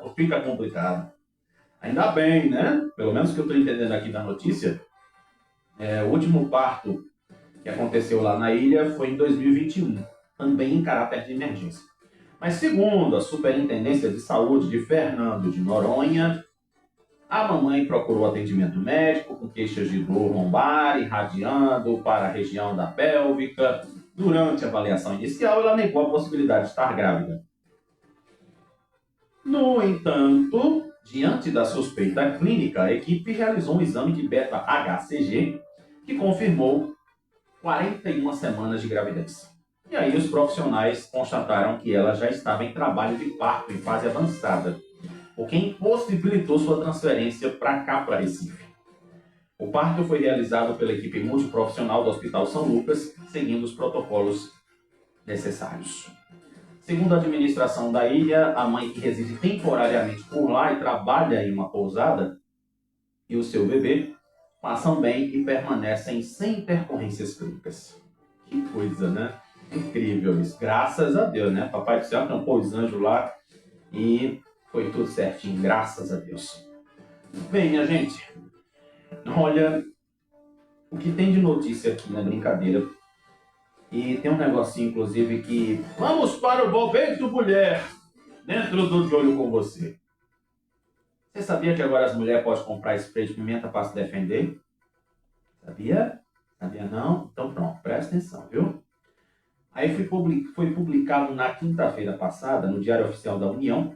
complicado. Ainda bem, né? Pelo menos que eu estou entendendo aqui da notícia, o último parto que aconteceu lá na ilha foi em 2021, também em caráter de emergência. Mas segundo a Superintendência de Saúde de Fernando de Noronha, a mamãe procurou atendimento médico com queixas de dor lombar irradiando para a região da pélvica. Durante a avaliação inicial, ela negou a possibilidade de estar grávida. No entanto, diante da suspeita clínica, a equipe realizou um exame de beta-HCG que confirmou 41 semanas de gravidez. E aí os profissionais constataram que ela já estava em trabalho de parto em fase avançada, o que impossibilitou sua transferência para cá, para Recife. O parto foi realizado pela equipe multiprofissional do Hospital São Lucas, seguindo os protocolos necessários. Segundo a administração da ilha, a mãe que reside temporariamente por lá e trabalha em uma pousada e o seu bebê passam bem e permanecem sem intercorrências clínicas. Que coisa, né? Incrível isso. Graças a Deus, né? Papai do Céu acampou os anjos lá e foi tudo certinho, graças a Deus. Bem, minha gente, olha o que tem de notícia aqui na brincadeira. E tem um negocinho, inclusive, que... Vamos para o momento, mulher! Dentro do De Olho com Você. Você sabia que agora as mulheres podem comprar spray de pimenta para se defender? Sabia? Sabia não? Então pronto, presta atenção, viu? Aí foi publicado na quinta-feira passada, no Diário Oficial da União,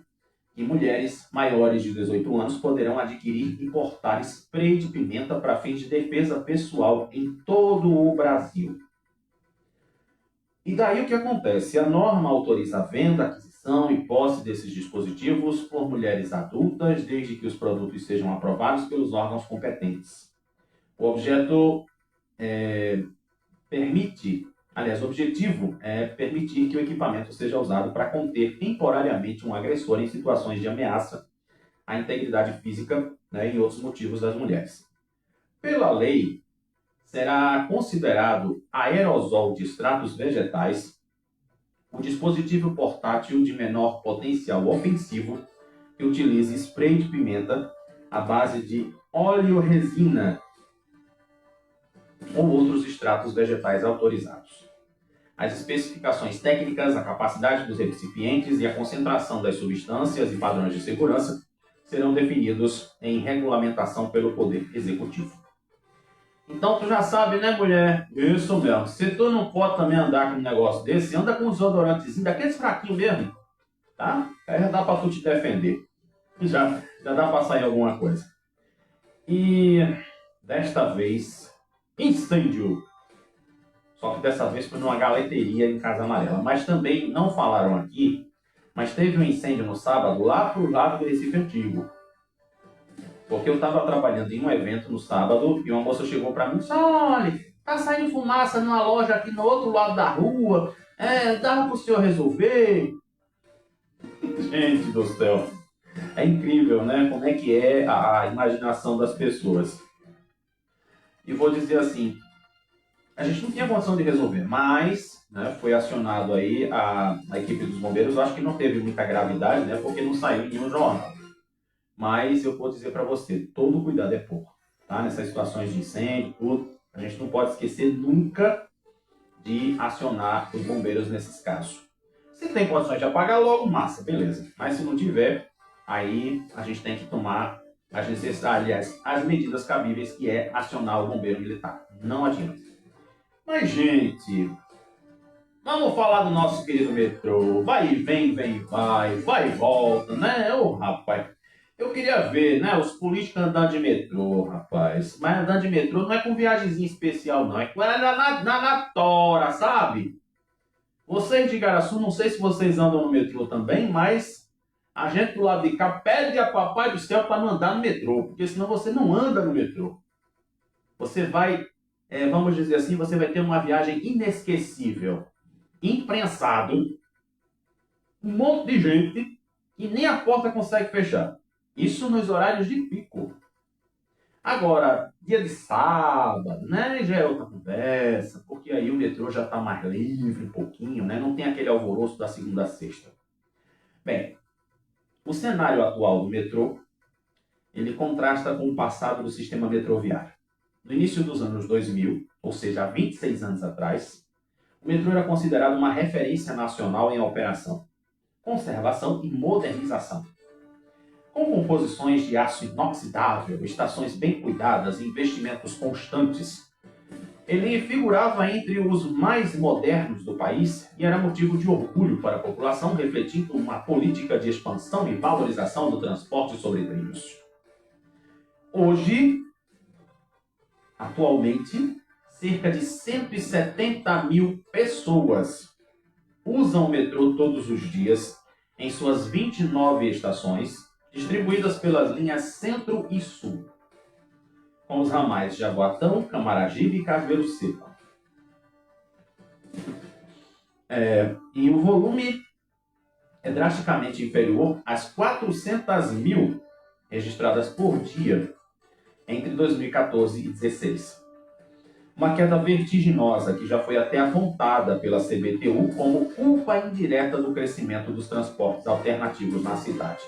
que mulheres maiores de 18 anos poderão adquirir e importar spray de pimenta para fins de defesa pessoal em todo o Brasil. E daí o que acontece? A norma autoriza a venda, aquisição e posse desses dispositivos por mulheres adultas, desde que os produtos sejam aprovados pelos órgãos competentes. O objetivo é permitir que o equipamento seja usado para conter temporariamente um agressor em situações de ameaça à integridade física, né, e outros motivos das mulheres. Pela lei, será considerado aerosol de extratos vegetais o dispositivo portátil de menor potencial ofensivo que utilize spray de pimenta à base de óleo-resina ou outros extratos vegetais autorizados. As especificações técnicas, a capacidade dos recipientes e a concentração das substâncias e padrões de segurança serão definidos em regulamentação pelo Poder Executivo. Então tu já sabe, né, mulher? Isso mesmo. Se tu não pode também andar com um negócio desse, anda com um desodorantezinho, daqueles fraquinhos mesmo, tá? Aí já dá pra tu te defender. Já dá pra sair alguma coisa. E desta vez, incêndio. Só que dessa vez foi numa galeteria em Casa Amarela. Mas também não falaram aqui, mas teve um incêndio no sábado lá pro lado do Recife Antigo. Porque eu estava trabalhando em um evento no sábado e uma moça chegou para mim e disse: olha, tá saindo fumaça numa loja aqui no outro lado da rua, dava para o senhor resolver? Gente do céu, é incrível, né? Como é que é a imaginação das pessoas. E vou dizer assim, a gente não tinha condição de resolver, mas né, foi acionado aí a equipe dos bombeiros. Eu acho que não teve muita gravidade, né? Porque não saiu em nenhum jornal. Mas eu vou dizer para você, todo cuidado é pouco, tá? Nessas situações de incêndio, tudo, a gente não pode esquecer nunca de acionar os bombeiros nesses casos. Se tem condições de apagar logo, massa, beleza. Mas se não tiver, aí a gente tem que tomar as medidas cabíveis, que é acionar o bombeiro militar. Não adianta. Mas, gente, vamos falar do nosso querido metrô. Vai e vem, vai e volta, né? Ô, rapaz, eu queria ver, né, os políticos andando de metrô, rapaz. Mas andando de metrô não é com viagemzinha especial, não. É com ela na tora, sabe? Vocês de Igaraçu, não sei se vocês andam no metrô também, mas a gente do lado de cá pede a papai do céu para não andar no metrô, porque senão você não anda no metrô. Você vai, vamos dizer assim, você vai ter uma viagem inesquecível, imprensado, um monte de gente e nem a porta consegue fechar. Isso nos horários de pico. Agora, dia de sábado, né, já é outra conversa, porque aí o metrô já está mais livre um pouquinho, né, não tem aquele alvoroço da segunda a sexta. Bem, o cenário atual do metrô, ele contrasta com o passado do sistema metroviário. No início dos anos 2000, ou seja, há 26 anos atrás, o metrô era considerado uma referência nacional em operação, conservação e modernização. Com composições de aço inoxidável, estações bem cuidadas e investimentos constantes, ele figurava entre os mais modernos do país e era motivo de orgulho para a população, refletindo uma política de expansão e valorização do transporte sobre trilhos. Hoje, atualmente, cerca de 170 mil pessoas usam o metrô todos os dias em suas 29 estações, distribuídas pelas linhas Centro e Sul, com os ramais Jaboatão, Camaragibe e Cajueiro Seco. E o volume é drasticamente inferior às 400 mil registradas por dia entre 2014 e 2016. Uma queda vertiginosa que já foi até apontada pela CBTU como culpa indireta do crescimento dos transportes alternativos na cidade.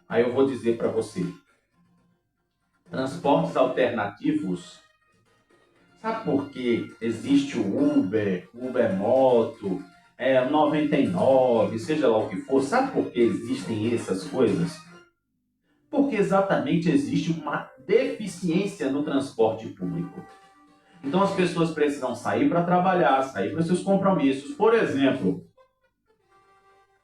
Aí eu vou dizer para você, transportes alternativos, sabe por que existe o Uber Moto, 99, seja lá o que for, sabe por que existem essas coisas? Porque exatamente existe uma deficiência no transporte público. Então as pessoas precisam sair para trabalhar, sair para seus compromissos. Por exemplo,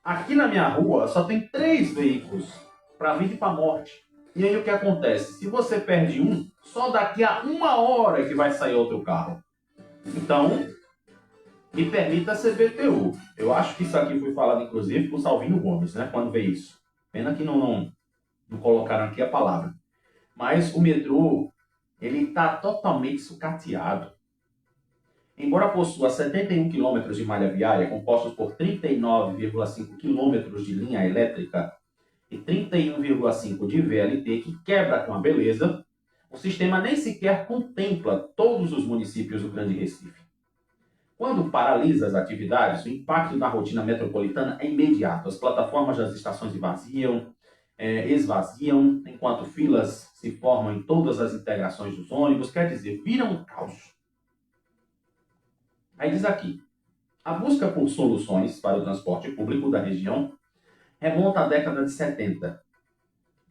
aqui na minha rua só tem 3 veículos para a vida e para a morte. E aí o que acontece? Se você perde um, só daqui a 1 hora que vai sair outro carro. Então, me permita a CBTU. Eu acho que isso aqui foi falado inclusive por Salvino Gomes, né? Quando veio isso. Pena que não colocaram aqui a palavra. Mas o metrô, ele está totalmente sucateado. Embora possua 71 km de malha viária, compostos por 39,5 km de linha elétrica e 31,5 de VLT, que quebra com a beleza, o sistema nem sequer contempla todos os municípios do Grande Recife. Quando paralisa as atividades, o impacto na rotina metropolitana é imediato. As plataformas das estações esvaziam, enquanto filas se formam em todas as integrações dos ônibus, quer dizer, viram um caos. Aí diz aqui, a busca por soluções para o transporte público da região remonta à década de 70,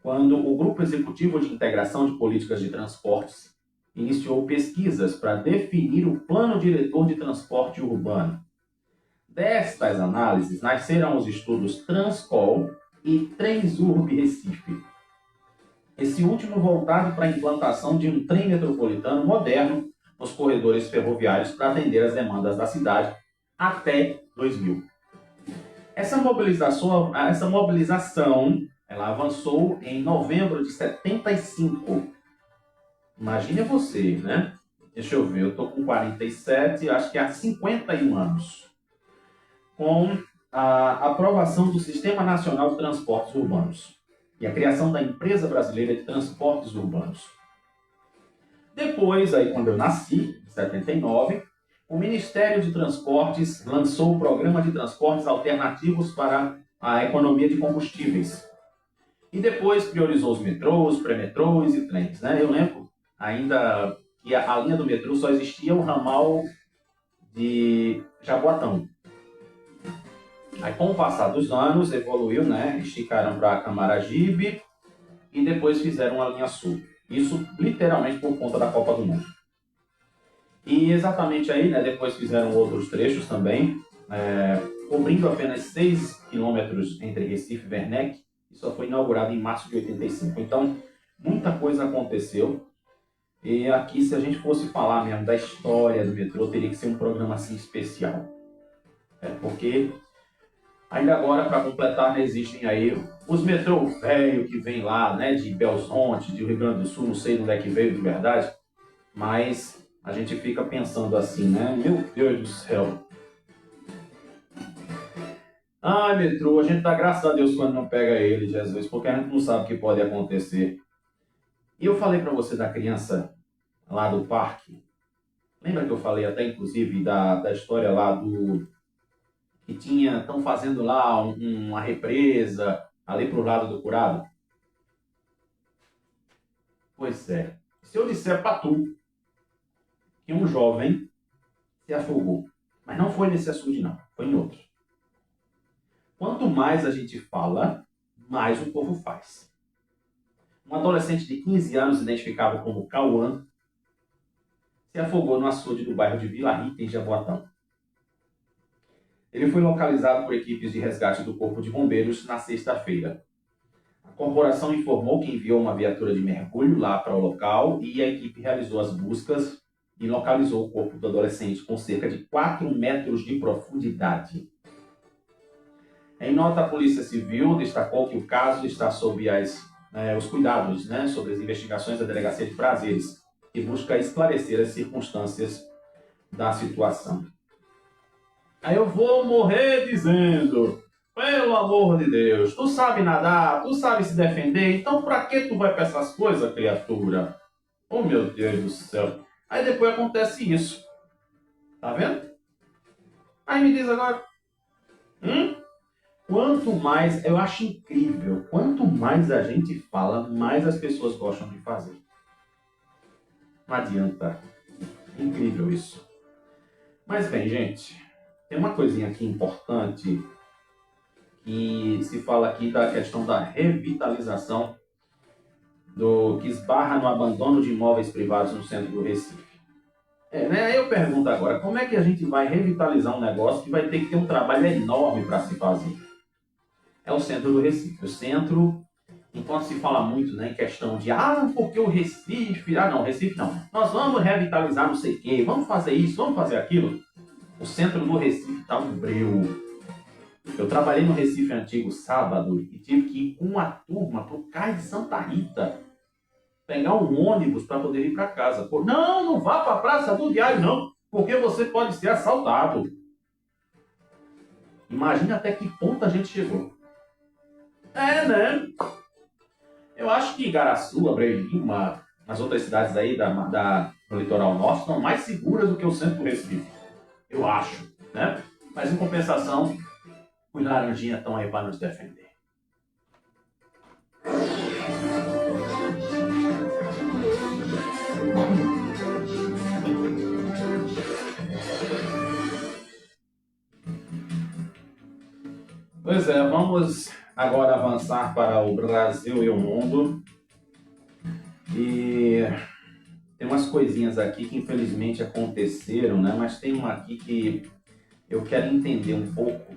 quando o Grupo Executivo de Integração de Políticas de Transportes iniciou pesquisas para definir o Plano Diretor de Transporte Urbano. Destas análises nasceram os estudos Transcol e Transurb Recife. Esse último voltado para a implantação de um trem metropolitano moderno nos corredores ferroviários para atender as demandas da cidade até 2000. Essa mobilização Ela avançou em novembro de 75. Imagine você, né? Deixa eu ver, eu tô com 47, acho que há 51 anos. Com a aprovação do Sistema Nacional de Transportes Urbanos e a criação da Empresa Brasileira de Transportes Urbanos. Depois, aí quando eu nasci, em 79, o Ministério de Transportes lançou o Programa de Transportes Alternativos para a Economia de Combustíveis. E depois priorizou os metrôs, pré-metrôs e trens, né? Eu lembro ainda que a linha do metrô só existia o ramal de Jaboatão. Aí, com o passar dos anos, evoluiu, né? Esticaram para Camaragibe e depois fizeram a linha sul. Isso literalmente por conta da Copa do Mundo. E exatamente aí, né? Depois fizeram outros trechos também, cobrindo apenas 6 quilômetros entre Recife e Werneck. Isso foi inaugurado em março de 85. Então, muita coisa aconteceu. E aqui, se a gente fosse falar mesmo da história do metrô, teria que ser um programa assim especial. Porque ainda agora, para completar, né, existem aí os metrô velho que vem lá, né, de Belzonte, de Rio Grande do Sul, não sei de onde é que veio de verdade, mas a gente fica pensando assim, né, meu Deus do céu. Ai, metrô, a gente dá graças a Deus quando não pega ele, Jesus, porque a gente não sabe o que pode acontecer. E eu falei para você da criança lá do parque. Lembra que eu falei até, inclusive, da história lá do... que estão fazendo lá uma represa ali pro lado do Curado? Pois é. Se eu disser para tu que um jovem se afogou, mas não foi nesse açude não, foi em outro. Quanto mais a gente fala, mais o povo faz. Um adolescente de 15 anos, identificado como Cauã, se afogou no açude do bairro de Vila Rica, em Jaboatão. Ele foi localizado por equipes de resgate do Corpo de Bombeiros na sexta-feira. A corporação informou que enviou uma viatura de mergulho lá para o local e a equipe realizou as buscas e localizou o corpo do adolescente com cerca de 4 metros de profundidade. Em nota, a Polícia Civil destacou que o caso está sob os cuidados, né, sobre as investigações da Delegacia de Prazeres, que busca esclarecer as circunstâncias da situação. Aí eu vou morrer dizendo, pelo amor de Deus, tu sabe nadar, tu sabe se defender, então pra que tu vai pra essas coisas, criatura? Oh, meu Deus do céu. Aí depois acontece isso. Tá vendo? Aí me diz agora, quanto mais, eu acho incrível, quanto mais a gente fala, mais as pessoas gostam de fazer. Não adianta. Incrível isso. Mas bem, gente, tem uma coisinha aqui importante que se fala aqui da questão da revitalização que esbarra no abandono de imóveis privados no centro do Recife. Aí eu pergunto agora, como é que a gente vai revitalizar um negócio que vai ter que ter um trabalho enorme para se fazer? É o centro do Recife. O centro, enquanto se fala muito, né, em questão de porque o Recife... não, Recife não. Nós vamos revitalizar não sei o quê, vamos fazer isso, vamos fazer aquilo. O centro do Recife está um breu. Eu trabalhei no Recife Antigo sábado e tive que ir com a turma para o Cais de Santa Rita pegar um ônibus para poder ir para casa. Não vá para a Praça do Diário não, porque você pode ser assaltado. Imagina até que ponto a gente chegou. Né? Eu acho que Igaraçu, Abreu de Lima, as outras cidades aí do litoral norte estão mais seguras do que o centro do Recife. Eu acho, né? Mas em compensação, os laranjinhas estão aí para nos defender. Pois é, vamos agora avançar para o Brasil e o mundo. E tem umas coisinhas aqui que infelizmente aconteceram, né? Mas tem uma aqui que eu quero entender um pouco.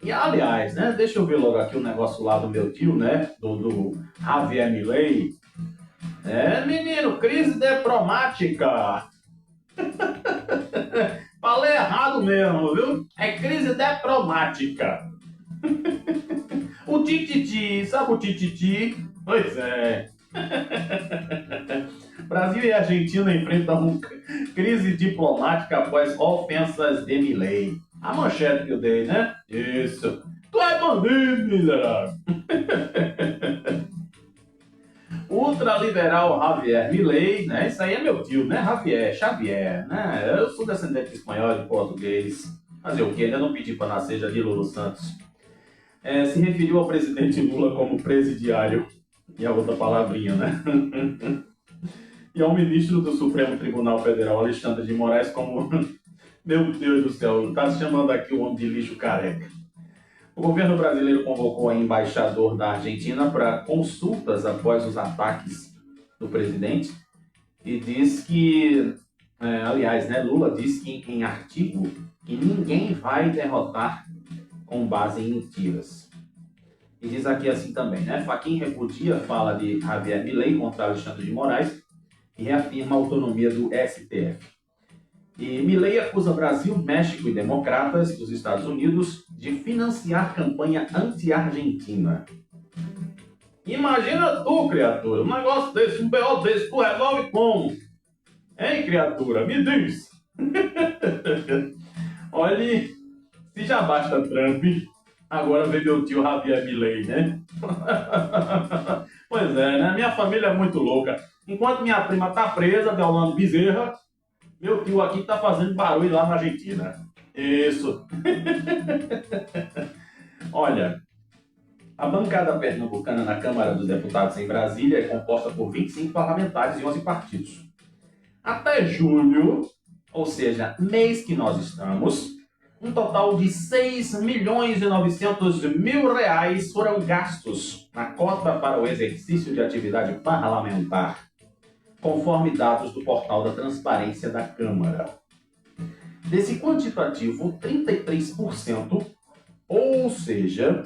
E aliás, né? Deixa eu ver logo aqui o negócio lá do meu tio, né? Do Javier Milei. Menino, crise diplomática. Falei errado mesmo, viu? É crise diplomática. O tititi, sabe o tititi? Pois é. Brasil e Argentina enfrentam crise diplomática após ofensas de Milei. A manchete que eu dei, né? Isso. Tu é bandido, miserável. Ultraliberal Javier Milei, né? Isso aí é meu tio, né? Xavier, né? Eu sou descendente de espanhol e de português. Fazer o quê? Ainda não pedi para nascer já de Lulu Santos. Se referiu ao presidente Lula como presidiário. E a outra palavrinha, né? E ao ministro do Supremo Tribunal Federal, Alexandre de Moraes, como... Meu Deus do céu, tá se chamando aqui o homem de lixo careca. O governo brasileiro convocou a embaixador da Argentina para consultas após os ataques do presidente e diz que, aliás, né, Lula disse que em artigo que ninguém vai derrotar com base em mentiras. E diz aqui assim também, né? Fachin repudia a fala de Javier Milei contra Alexandre de Moraes e reafirma a autonomia do STF. E Milei acusa Brasil, México e democratas dos Estados Unidos de financiar campanha anti-argentina. Imagina tu, criatura, um negócio desse, um BO desse, tu resolve como? Hein, criatura? Me diz! Olha, se já basta Trump, agora vem meu tio Javier Milei, né? Pois é, né? Minha família é muito louca. Enquanto minha prima tá presa, Deolane Bezerra, meu tio aqui tá fazendo barulho lá na Argentina. Isso. Olha, a bancada pernambucana na Câmara dos Deputados em Brasília é composta por 25 parlamentares e 11 partidos. Até julho, ou seja, mês que nós estamos, um total de 6.900.000 reais foram gastos na cota para o exercício de atividade parlamentar, conforme dados do portal da Transparência da Câmara. Desse quantitativo, 33%, ou seja,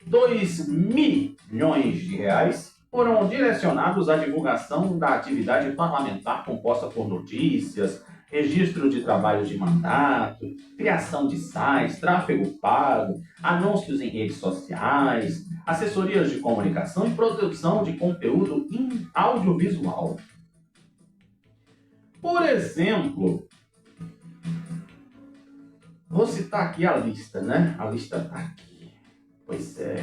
2 milhões de reais, foram direcionados à divulgação da atividade parlamentar composta por notícias, registro de trabalho de mandato, criação de sites, tráfego pago, anúncios em redes sociais, assessorias de comunicação e produção de conteúdo audiovisual. Por exemplo, vou citar aqui a lista, né? A lista está aqui. Pois é.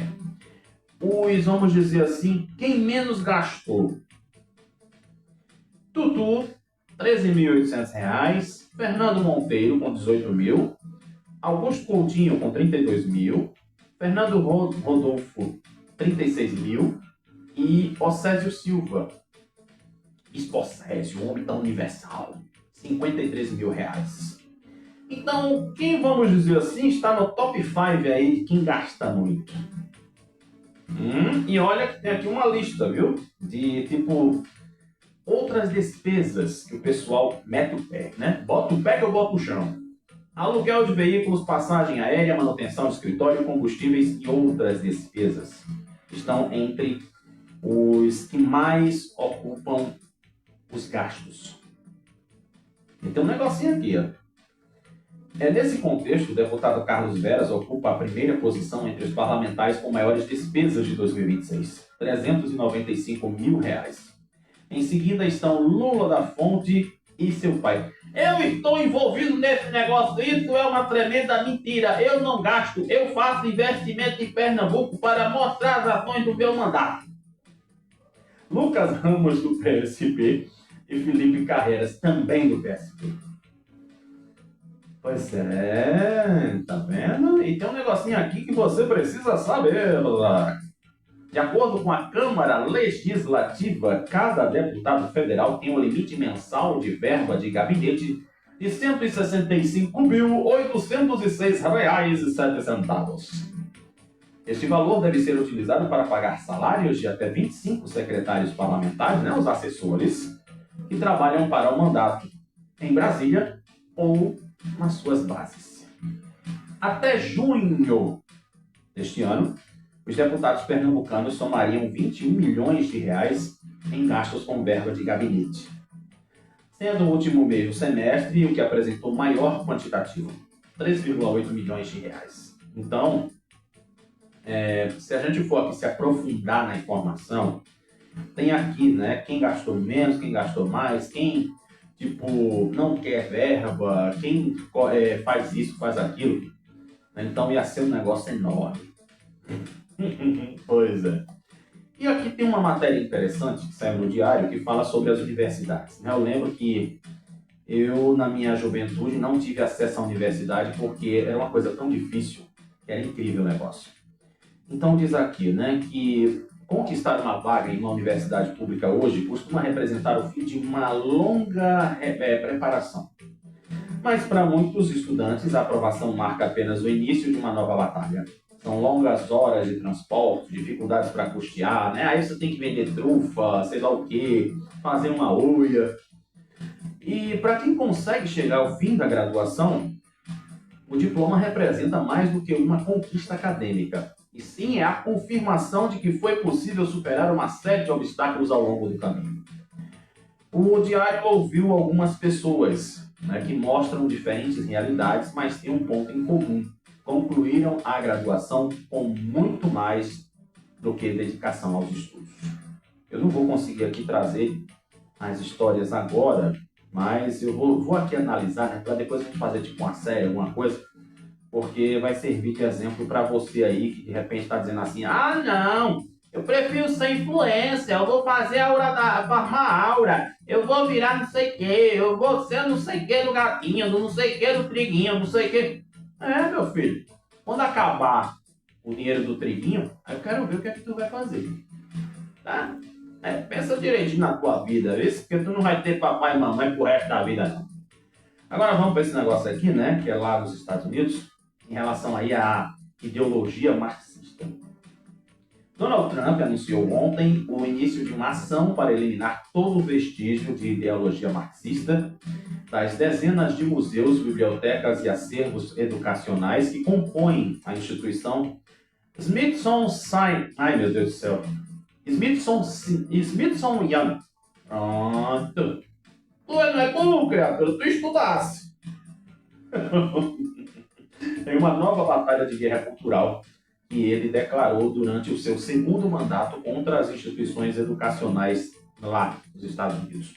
Vamos dizer assim, quem menos gastou? Tutu, R$13.800. Fernando Monteiro, com 18 mil. Augusto Coutinho, com 32 mil. Fernando Rodolfo, 36 mil. E Océsio Silva, Esposésio, homem tão universal, 53 mil reais. Então, quem, vamos dizer assim, está no top 5 aí de quem gasta muito? E olha que tem aqui uma lista, viu? De, tipo, outras despesas que o pessoal mete o pé, né? Bota o pé que eu boto o chão. Aluguel de veículos, passagem aérea, manutenção de escritório, combustíveis e outras despesas estão entre os que mais ocupam os gastos. E tem um negocinho aqui, ó. Nesse contexto, o deputado Carlos Veras ocupa a primeira posição entre os parlamentares com maiores despesas de 2026, R$395 mil. Em seguida estão Lula da Fonte e seu pai. Eu estou envolvido nesse negócio, isso é uma tremenda mentira. Eu não gasto, eu faço investimento em Pernambuco para mostrar as ações do meu mandato. Lucas Ramos, do PSB, e Felipe Carreiras, também do PSB. Pois é, tá vendo? E tem um negocinho aqui que você precisa saber, Lula. De acordo com a Câmara Legislativa, cada deputado federal tem um limite mensal de verba de gabinete de R$ 165.806,07. Este valor deve ser utilizado para pagar salários de até 25 secretários parlamentares, né, os assessores, que trabalham para o mandato em Brasília ou nas suas bases. Até junho deste ano, os deputados pernambucanos somariam 21 milhões de reais em gastos com verba de gabinete, sendo o último mês do semestre o que apresentou maior quantitativo, 3,8 milhões de reais. Então, Se a gente for aqui se aprofundar na informação, tem aqui, né, quem gastou menos, quem gastou mais, quem, tipo, não quer verba, quem faz isso, faz aquilo. Então ia ser um negócio enorme. Pois é. E aqui tem uma matéria interessante que saiu no diário que fala sobre as universidades. Eu lembro que eu, na minha juventude, não tive acesso à universidade porque era uma coisa tão difícil que era incrível o negócio. Então diz aqui, né, que conquistar uma vaga em uma universidade pública hoje costuma representar o fim de uma longa preparação. Mas para muitos estudantes, a aprovação marca apenas o início de uma nova batalha. São longas horas de transporte, dificuldades para custear, né? Aí você tem que vender trufa, sei lá o quê, fazer uma uia. E para quem consegue chegar ao fim da graduação, o diploma representa mais do que uma conquista acadêmica. E sim é a confirmação de que foi possível superar uma série de obstáculos ao longo do caminho. O diário ouviu algumas pessoas, né, que mostram diferentes realidades, mas têm um ponto em comum. Concluíram a graduação com muito mais do que dedicação aos estudos. Eu não vou conseguir aqui trazer as histórias agora, mas eu vou aqui analisar, né, para depois a gente fazer tipo uma série, alguma coisa, porque vai servir de exemplo para você aí que de repente está dizendo assim, ah não, eu prefiro ser influencer, eu vou fazer a aura farmar aura, eu vou virar não sei o que, eu vou ser não sei o que do gatinho, do não sei o que do triguinho, não sei o que. Meu filho, quando acabar o dinheiro do triguinho, aí eu quero ver o que é que tu vai fazer, tá? Pensa direitinho na tua vida, viu? Porque tu não vai ter papai e mamãe pro resto da vida, não. Agora vamos para esse negócio aqui, né, que é lá nos Estados Unidos, em relação aí à ideologia marxista. Donald Trump anunciou ontem o início de uma ação para eliminar todo vestígio de ideologia marxista das dezenas de museus, bibliotecas e acervos educacionais que compõem a instituição Smithsonian. Ai, meu Deus do céu. Smithsonian. Pronto. Tu não é burro, criatura, tu estudasse. Em uma nova batalha de guerra cultural que ele declarou durante o seu segundo mandato contra as instituições educacionais lá nos Estados Unidos.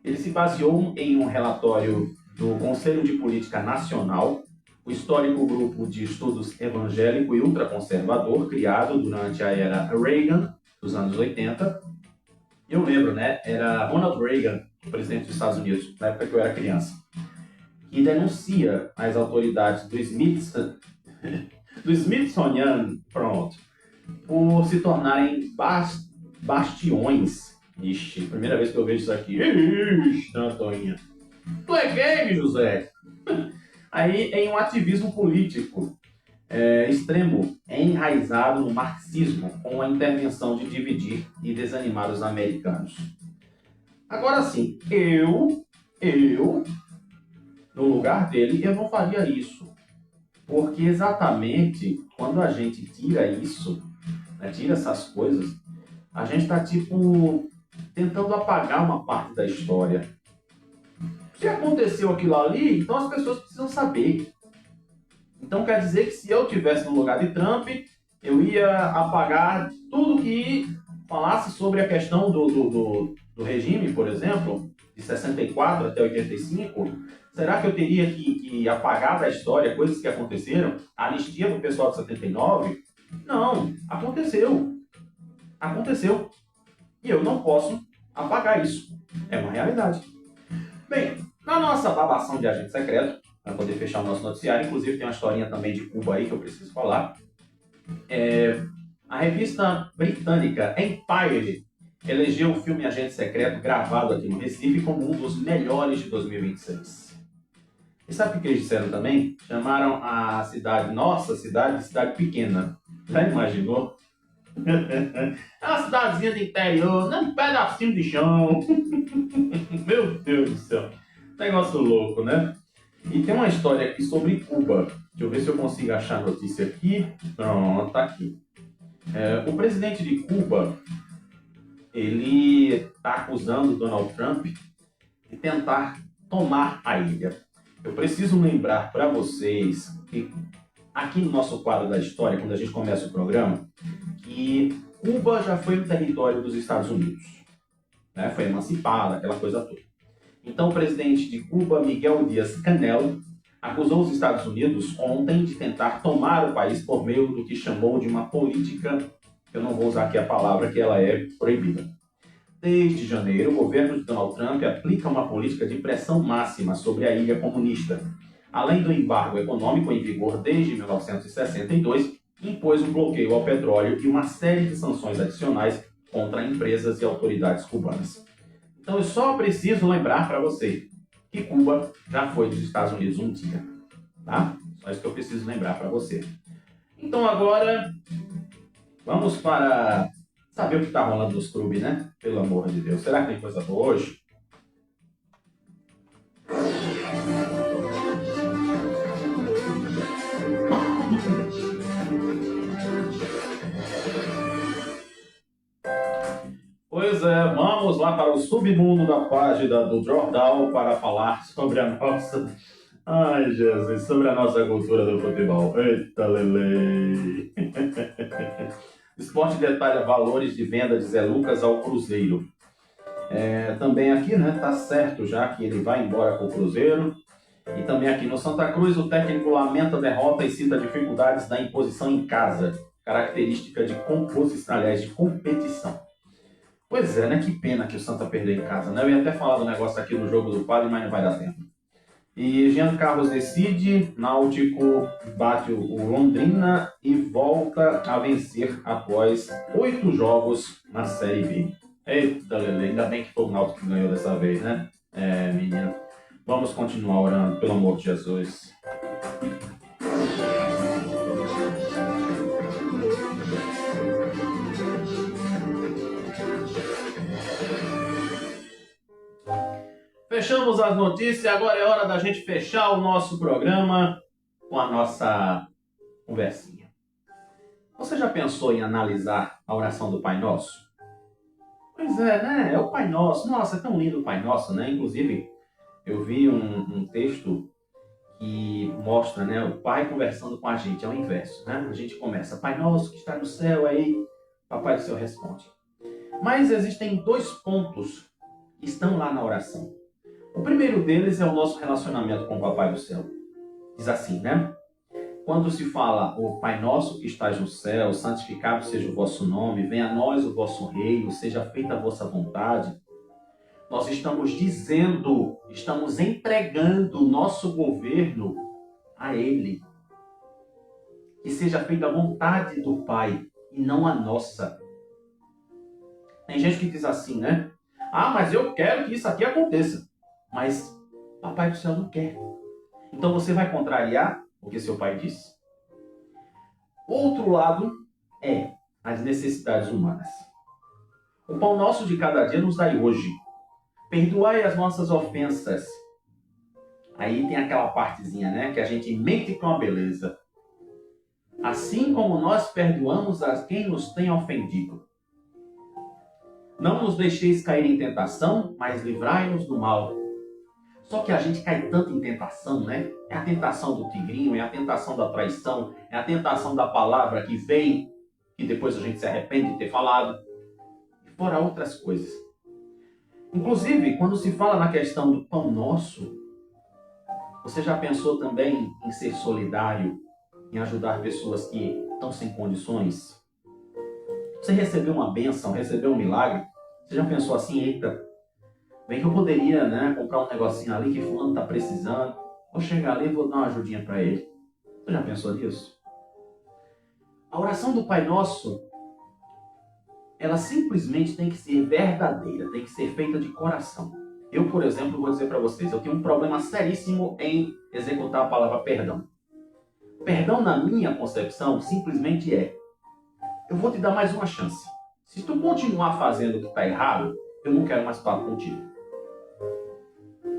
Ele se baseou em um relatório do Conselho de Política Nacional, o histórico grupo de estudos evangélico e ultraconservador criado durante a era Reagan, dos anos 80. Eu lembro, né? Era Ronald Reagan, o presidente dos Estados Unidos, na época que eu era criança, que denuncia as autoridades do Smithsonian, pronto, por se tornarem bastiões. Ixi, primeira vez que eu vejo isso aqui. Ixi, Antoninha. Tu é gay, José? Aí, em um ativismo político extremo, enraizado no marxismo, com a intervenção de dividir e desanimar os americanos. Agora sim, eu, no lugar dele, eu não faria isso. Porque exatamente quando a gente tira isso, né, tira essas coisas, a gente está tipo tentando apagar uma parte da história. Se aconteceu aquilo ali, então as pessoas precisam saber. Então quer dizer que se eu estivesse no lugar de Trump, eu ia apagar tudo que falasse sobre a questão do regime, por exemplo, de 64 até 85. Será que eu teria que apagar da história coisas que aconteceram? A anistia do pessoal de 79? Não, aconteceu. Aconteceu. E eu não posso apagar isso. É uma realidade. Bem, na nossa babação de agente secreto, para poder fechar o nosso noticiário, inclusive tem uma historinha também de Cuba aí que eu preciso falar. A revista britânica Empire elegeu o filme Agente Secreto, gravado aqui no Recife, como um dos melhores de 2026. E sabe o que eles disseram também? Chamaram a cidade, nossa cidade, de cidade pequena. Já imaginou? É uma cidadezinha do interior, um pedacinho de chão. Meu Deus do céu. Negócio louco, né? E tem uma história aqui sobre Cuba. Deixa eu ver se eu consigo achar a notícia aqui. Pronto, tá aqui. O presidente de Cuba, ele está acusando Donald Trump de tentar tomar a ilha. Eu preciso lembrar para vocês que aqui no nosso quadro da história, quando a gente começa o programa, que Cuba já foi um território dos Estados Unidos, né? Foi emancipada, aquela coisa toda. Então, o presidente de Cuba, Miguel Díaz-Canel, acusou os Estados Unidos ontem de tentar tomar o país por meio do que chamou de uma política, eu não vou usar aqui a palavra, que ela é proibida. Desde janeiro, o governo de Donald Trump aplica uma política de pressão máxima sobre a ilha comunista. Além do embargo econômico em vigor desde 1962, impôs um bloqueio ao petróleo e uma série de sanções adicionais contra empresas e autoridades cubanas. Então eu só preciso lembrar para você que Cuba já foi dos Estados Unidos um dia, tá? Só isso que eu preciso lembrar para você. Então agora vamos para saber o que está rolando nos clubes, né? Pelo amor de Deus. Será que tem coisa boa hoje? Pois é, vamos lá para o submundo da página do Jordal para falar sobre a nossa... Ai, Jesus, sobre a nossa cultura do futebol. Eita, lele! Esporte detalha valores de venda de Zé Lucas ao Cruzeiro. Também aqui, né, tá certo já que ele vai embora com o Cruzeiro. E também aqui no Santa Cruz, o técnico lamenta a derrota e cita dificuldades da imposição em casa, característica de composição, aliás, de competição. Pois é, né? Que pena que o Santa perdeu em casa, né? Eu ia até falar do negócio aqui no jogo do Padre, mas não vai dar tempo. E Jean Carlos decide, Náutico bate o Londrina e volta a vencer após 8 jogos na Série B. Eita, Lele, ainda bem que foi o Náutico que ganhou dessa vez, né? Menina. Vamos continuar orando, pelo amor de Jesus. Fechamos as notícias, agora é hora da gente fechar o nosso programa com a nossa conversinha. Você já pensou em analisar a oração do Pai Nosso? Pois é, né? É o Pai Nosso. Nossa, é tão lindo o Pai Nosso, né? Inclusive, eu vi um texto que mostra, né, o Pai conversando com a gente, é o inverso, né? A gente começa, Pai Nosso que está no céu, aí Papai do Céu responde. Mas existem 2 pontos que estão lá na oração. O primeiro deles é o nosso relacionamento com o Papai do Céu. Diz assim, né? Quando se fala, o Pai Nosso que estás no céu, santificado seja o vosso nome, venha a nós o vosso reino, seja feita a vossa vontade, nós estamos dizendo, estamos entregando o nosso governo a Ele. Que seja feita a vontade do Pai e não a nossa. Tem gente que diz assim, né? Ah, mas eu quero que isso aqui aconteça. Mas Papai do Céu não quer. Então você vai contrariar o que seu pai disse? Outro lado é as necessidades humanas. O pão nosso de cada dia nos dai hoje. Perdoai as nossas ofensas. Aí tem aquela partezinha, né? Que a gente mente com a beleza. Assim como nós perdoamos a quem nos tem ofendido. Não nos deixeis cair em tentação, mas livrai-nos do mal. Só que a gente cai tanto em tentação, né? É a tentação do tigrinho, é a tentação da traição, é a tentação da palavra que vem, e depois a gente se arrepende de ter falado. E fora outras coisas. Inclusive, quando se fala na questão do pão nosso, você já pensou também em ser solidário, em ajudar pessoas que estão sem condições? Você recebeu uma bênção, recebeu um milagre, você já pensou assim, eita, bem que eu poderia, né, comprar um negocinho ali que fulano está precisando, vou chegar ali e vou dar uma ajudinha para ele. Você já pensou nisso? A oração do Pai Nosso, ela simplesmente tem que ser verdadeira, tem que ser feita de coração. Eu, por exemplo, vou dizer para vocês, eu tenho um problema seríssimo em executar a palavra perdão. Perdão, na minha concepção, simplesmente é: eu vou te dar mais uma chance. Se tu continuar fazendo o que está errado, eu não quero mais papo contigo.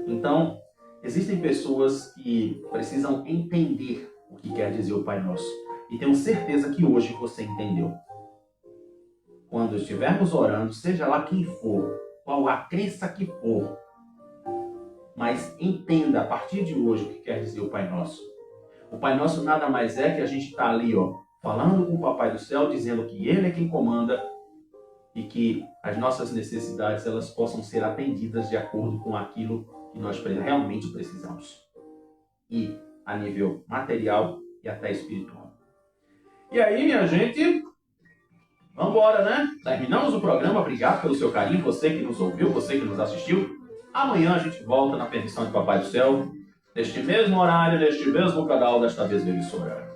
Então, existem pessoas que precisam entender o que quer dizer o Pai Nosso. E tenho certeza que hoje você entendeu. Quando estivermos orando, seja lá quem for, qual a crença que for, mas entenda a partir de hoje o que quer dizer o Pai Nosso. O Pai Nosso nada mais é que a gente está ali, ó, falando com o Papai do Céu, dizendo que Ele é quem comanda e que as nossas necessidades elas possam ser atendidas de acordo com aquilo que nós realmente precisamos. E a nível material e até espiritual. E aí, minha gente, vamos embora, né? Terminamos o programa. Obrigado pelo seu carinho, você que nos ouviu, você que nos assistiu. Amanhã a gente volta na permissão de Papai do Céu, neste mesmo horário, neste mesmo canal, desta vez no emissora.